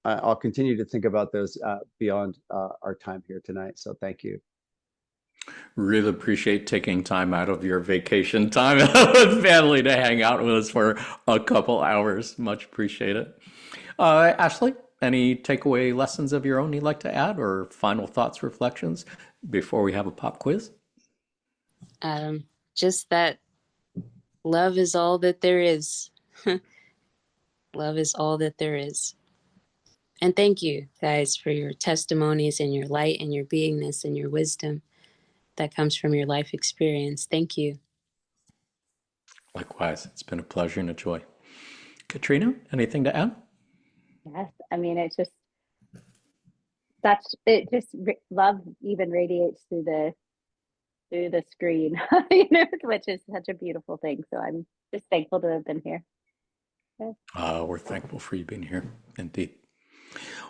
Speaker 4: I'll continue to think about those beyond our time here tonight. So thank you.
Speaker 1: Really appreciate taking time out of your vacation time with family to hang out with us for a couple hours. Much appreciate it. Ashley, any takeaway lessons of your own you'd like to add, or final thoughts, reflections before we have a pop quiz?
Speaker 2: Just that love is all that there is. Love is all that there is. And thank you guys for your testimonies and your light and your beingness and your wisdom that comes from your life experience. Thank you.
Speaker 1: Likewise, it's been a pleasure and a joy. Katrina, anything to add?
Speaker 5: Yes, I mean, it's just love even radiates through the screen, which is such a beautiful thing. So I'm just thankful to have been here.
Speaker 1: We're thankful for you being here, indeed.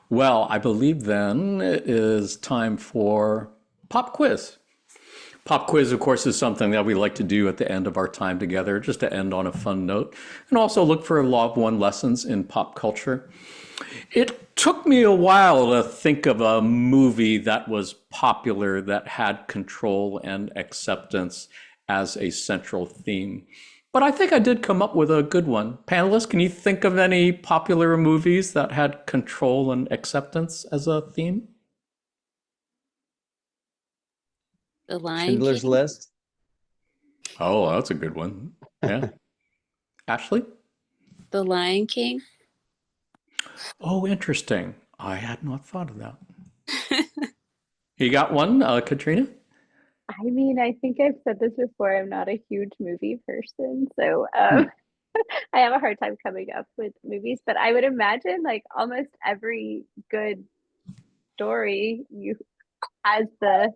Speaker 1: Well, I believe then it is time for pop quiz. Pop quiz, of course, is something that we like to do at the end of our time together, just to end on a fun note, and also look for Law of One lessons in pop culture. It took me a while to think of a movie that was popular that had control and acceptance as a central theme. But I think I did come up with a good one. Panelists, can you think of any popular movies that had control and acceptance as a theme?
Speaker 2: The Lion
Speaker 4: Schindler's
Speaker 2: King.
Speaker 4: List.
Speaker 1: Oh, that's a good one. Yeah. Ashley?
Speaker 2: The Lion King.
Speaker 1: Oh, interesting. I had not thought of that. You got one, Katrina?
Speaker 5: I mean, I think I've said this before. I'm not a huge movie person, so I have a hard time coming up with movies. But I would imagine, like, almost every good story has the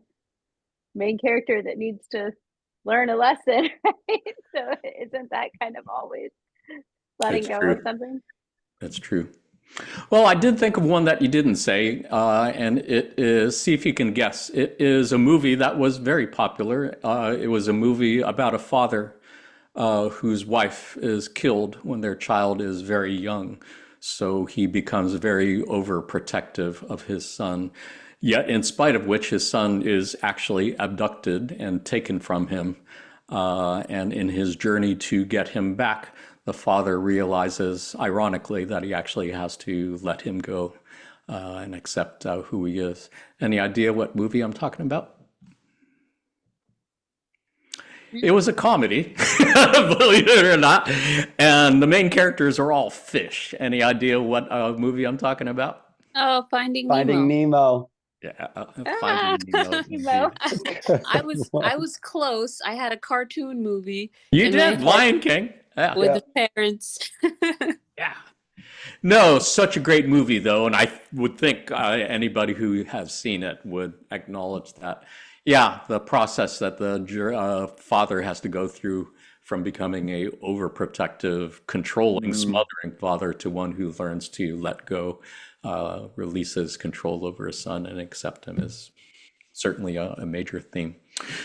Speaker 5: main character that needs to learn a lesson, right? So isn't that kind of always letting
Speaker 1: It's
Speaker 5: go
Speaker 1: true.
Speaker 5: of something?
Speaker 1: That's true. Well, I did think of one that you didn't say, and it is, see if you can guess. It is a movie that was very popular. It was a movie about a father whose wife is killed when their child is very young. So he becomes very overprotective of his son. Yet, in spite of which, his son is actually abducted and taken from him. And in his journey to get him back, the father realizes, ironically, that he actually has to let him go and accept who he is. Any idea what movie I'm talking about? It was a comedy, believe it or not. And the main characters are all fish. Any idea what movie I'm talking about?
Speaker 2: Oh, Finding
Speaker 4: Finding
Speaker 2: Nemo.
Speaker 4: Nemo.
Speaker 1: Yeah,
Speaker 2: Ah.
Speaker 1: Finding Nemo.
Speaker 5: Nemo.
Speaker 2: I was close. I had a cartoon movie
Speaker 1: You
Speaker 2: in my
Speaker 1: did,
Speaker 2: head
Speaker 1: Lion King. Yeah.
Speaker 2: with the parents.
Speaker 1: Yeah. No, such a great movie, though, and I would think anybody who has seen it would acknowledge that. Yeah, the process that the father has to go through from becoming a overprotective, controlling, smothering father to one who learns to let go, releases control over his son, and accept him is certainly a major theme.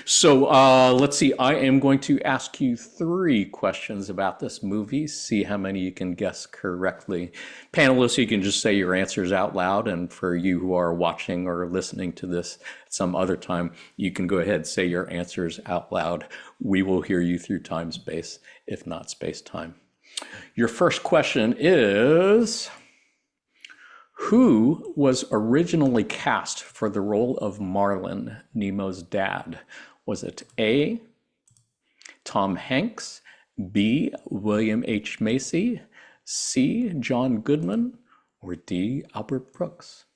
Speaker 1: So let's see. I am going to ask you 3 questions about this movie. See how many you can guess correctly. Panelists, you can just say your answers out loud. And for you who are watching or listening to this at some other time, you can go ahead and say your answers out loud. We will hear you through time space, if not space time. Your first question is, who was originally cast for the role of Marlin, Nemo's dad? Was it A, Tom Hanks, B, William H. Macy, C, John Goodman, or D, Albert Brooks?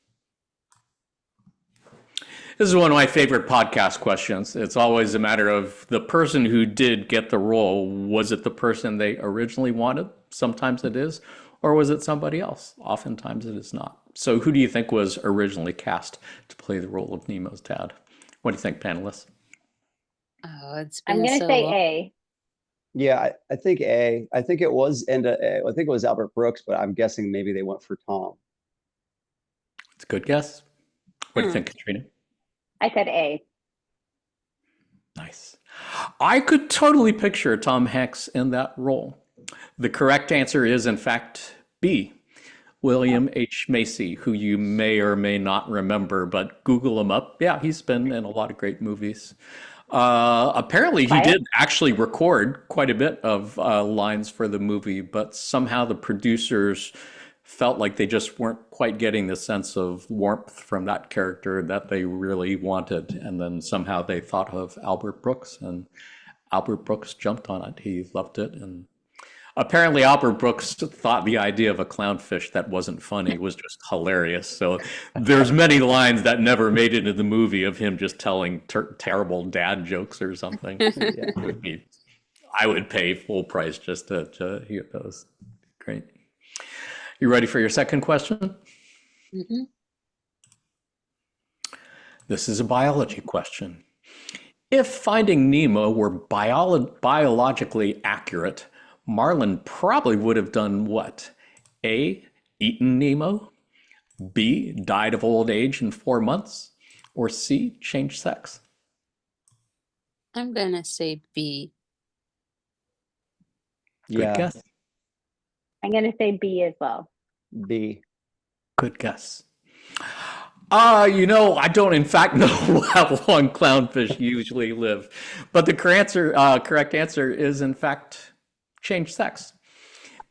Speaker 1: This is one of my favorite podcast questions. It's always a matter of the person who did get the role. Was it the person they originally wanted? Sometimes it is. Or was it somebody else? Oftentimes it is not. So who do you think was originally cast to play the role of Nemo's dad? What do you think, panelists?
Speaker 2: Oh, it's
Speaker 5: I'm
Speaker 2: been
Speaker 5: going
Speaker 2: so
Speaker 5: to say
Speaker 2: long.
Speaker 5: A.
Speaker 4: Yeah, I think A. I think it was, and I think it was Albert Brooks, but I'm guessing maybe they went for Tom.
Speaker 1: It's a good guess. What do you think, Katrina?
Speaker 5: I said A.
Speaker 1: Nice. I could totally picture Tom Hanks in that role. The correct answer is, in fact, B. William H. Macy, who you may or may not remember, but Google him up. Yeah, he's been in a lot of great movies. Apparently, he
Speaker 5: Quiet.
Speaker 1: did actually record quite a bit of lines for the movie, but somehow the producers felt like they just weren't quite getting the sense of warmth from that character that they really wanted. And then somehow they thought of Albert Brooks, and Albert Brooks jumped on it. He loved it. And apparently Albert Brooks thought the idea of a clownfish that wasn't funny was just hilarious. So there's many lines that never made it into the movie of him just telling terrible dad jokes or something. It would be, I would pay full price just to hear those. Great. You ready for your second question?
Speaker 2: Mhm.
Speaker 1: This is a biology question. If Finding Nemo were biologically accurate, Marlin probably would have done what? A, eaten Nemo, B, died of old age in 4 months, or C, changed sex?
Speaker 2: I'm going to say B.
Speaker 1: Good
Speaker 4: Yeah,
Speaker 1: guess.
Speaker 5: I'm going to say B as well.
Speaker 4: B.
Speaker 1: Good guess. I don't in fact know how long clownfish usually live, but the correct answer is in fact change sex.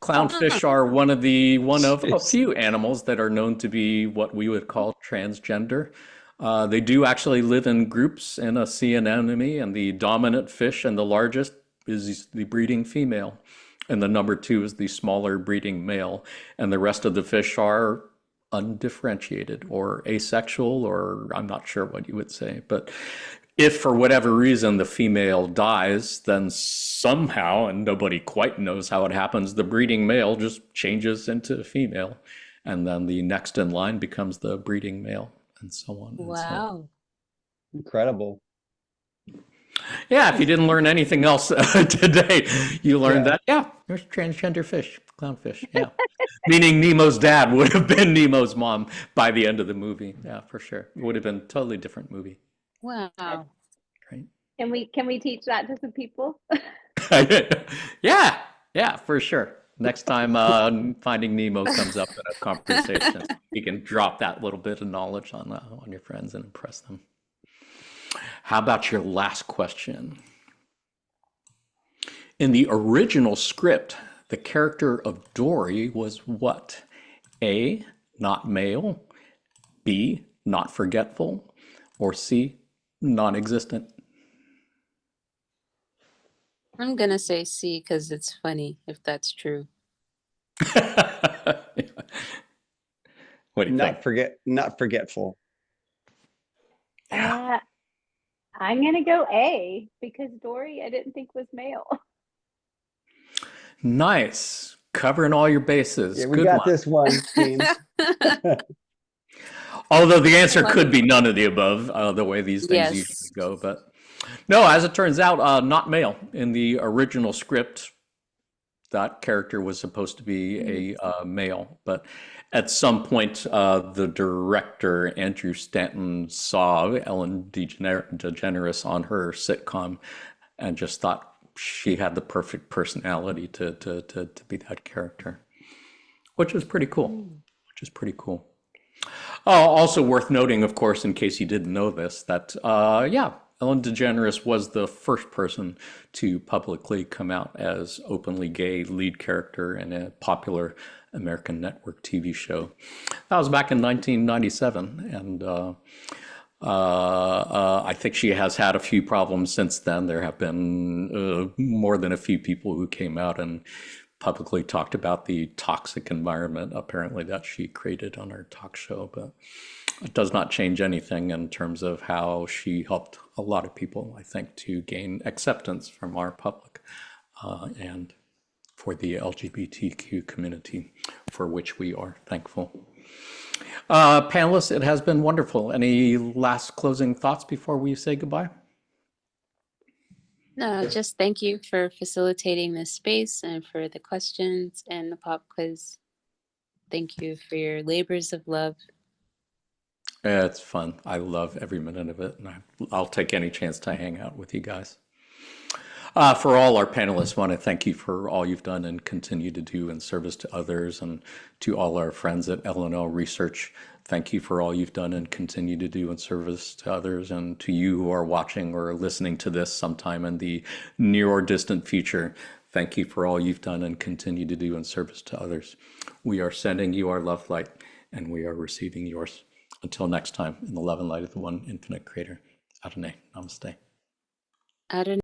Speaker 1: Clownfish are one of a few animals that are known to be what we would call transgender. They do actually live in groups in a sea anemone, and the dominant fish and the largest is the breeding female, and the number 2 is the smaller breeding male, and the rest of the fish are undifferentiated or asexual, or I'm not sure what you would say. But if for whatever reason the female dies, then somehow, and nobody quite knows how it happens, the breeding male just changes into a female, and then the next in line becomes the breeding male, and so on. And so on.
Speaker 2: Wow.
Speaker 4: Incredible.
Speaker 1: Yeah, if you didn't learn anything else today, you learned that, there's transgender fish, clownfish, yeah. Meaning Nemo's dad would have been Nemo's mom by the end of the movie. Yeah, for sure. It would have been a totally different movie.
Speaker 2: Wow.
Speaker 1: Great.
Speaker 5: Can we teach that to some people?
Speaker 1: Yeah, for sure. Next time Finding Nemo comes up in a conversation, you can drop that little bit of knowledge on your friends and impress them. How about your last question? In the original script, the character of Dory was what? A, not male, B, not forgetful, or C, non-existent?
Speaker 2: I'm going to say C because it's funny if that's true.
Speaker 1: What do you think?
Speaker 4: Not forgetful.
Speaker 1: Yeah.
Speaker 5: I'm going to go A because Dory I didn't think was male.
Speaker 1: Nice. Covering all your bases.
Speaker 4: Yeah, we
Speaker 1: Good
Speaker 4: got
Speaker 1: one.
Speaker 4: this one, team.
Speaker 1: Although the answer could be none of the above, the way these things
Speaker 2: Yes.
Speaker 1: usually go. But no, as it turns out, not male. In the original script, that character was supposed to be a male. But at some point, the director, Andrew Stanton, saw Ellen DeGeneres on her sitcom and just thought she had the perfect personality to be that character, which is pretty cool. Which is pretty cool. Also worth noting, of course, in case you didn't know this, that, yeah, Ellen DeGeneres was the first person to publicly come out as openly gay lead character in a popular American network TV show. That was back in 1997, and I think she has had a few problems since then. There have been more than a few people who came out and publicly talked about the toxic environment, apparently, that she created on her talk show, but it does not change anything in terms of how she helped a lot of people, I think, to gain acceptance from our public and for the LGBTQ community, for which we are thankful. Panelists, it has been wonderful. Any last closing thoughts before we say goodbye?
Speaker 2: No, just thank you for facilitating this space and for the questions and the pop quiz. Thank you for your labors of love.
Speaker 1: It's fun. I love every minute of it, and I'll take any chance to hang out with you guys. For all our panelists, I want to thank you for all you've done and continue to do in service to others, and to all our friends at L&L Research. Thank you for all you've done and continue to do in service to others, and to you who are watching or listening to this sometime in the near or distant future. Thank you for all you've done and continue to do in service to others. We are sending you our love light, and we are receiving yours. Until next time, in the love and light of the one infinite creator. Adonai, namaste.
Speaker 2: Adonai.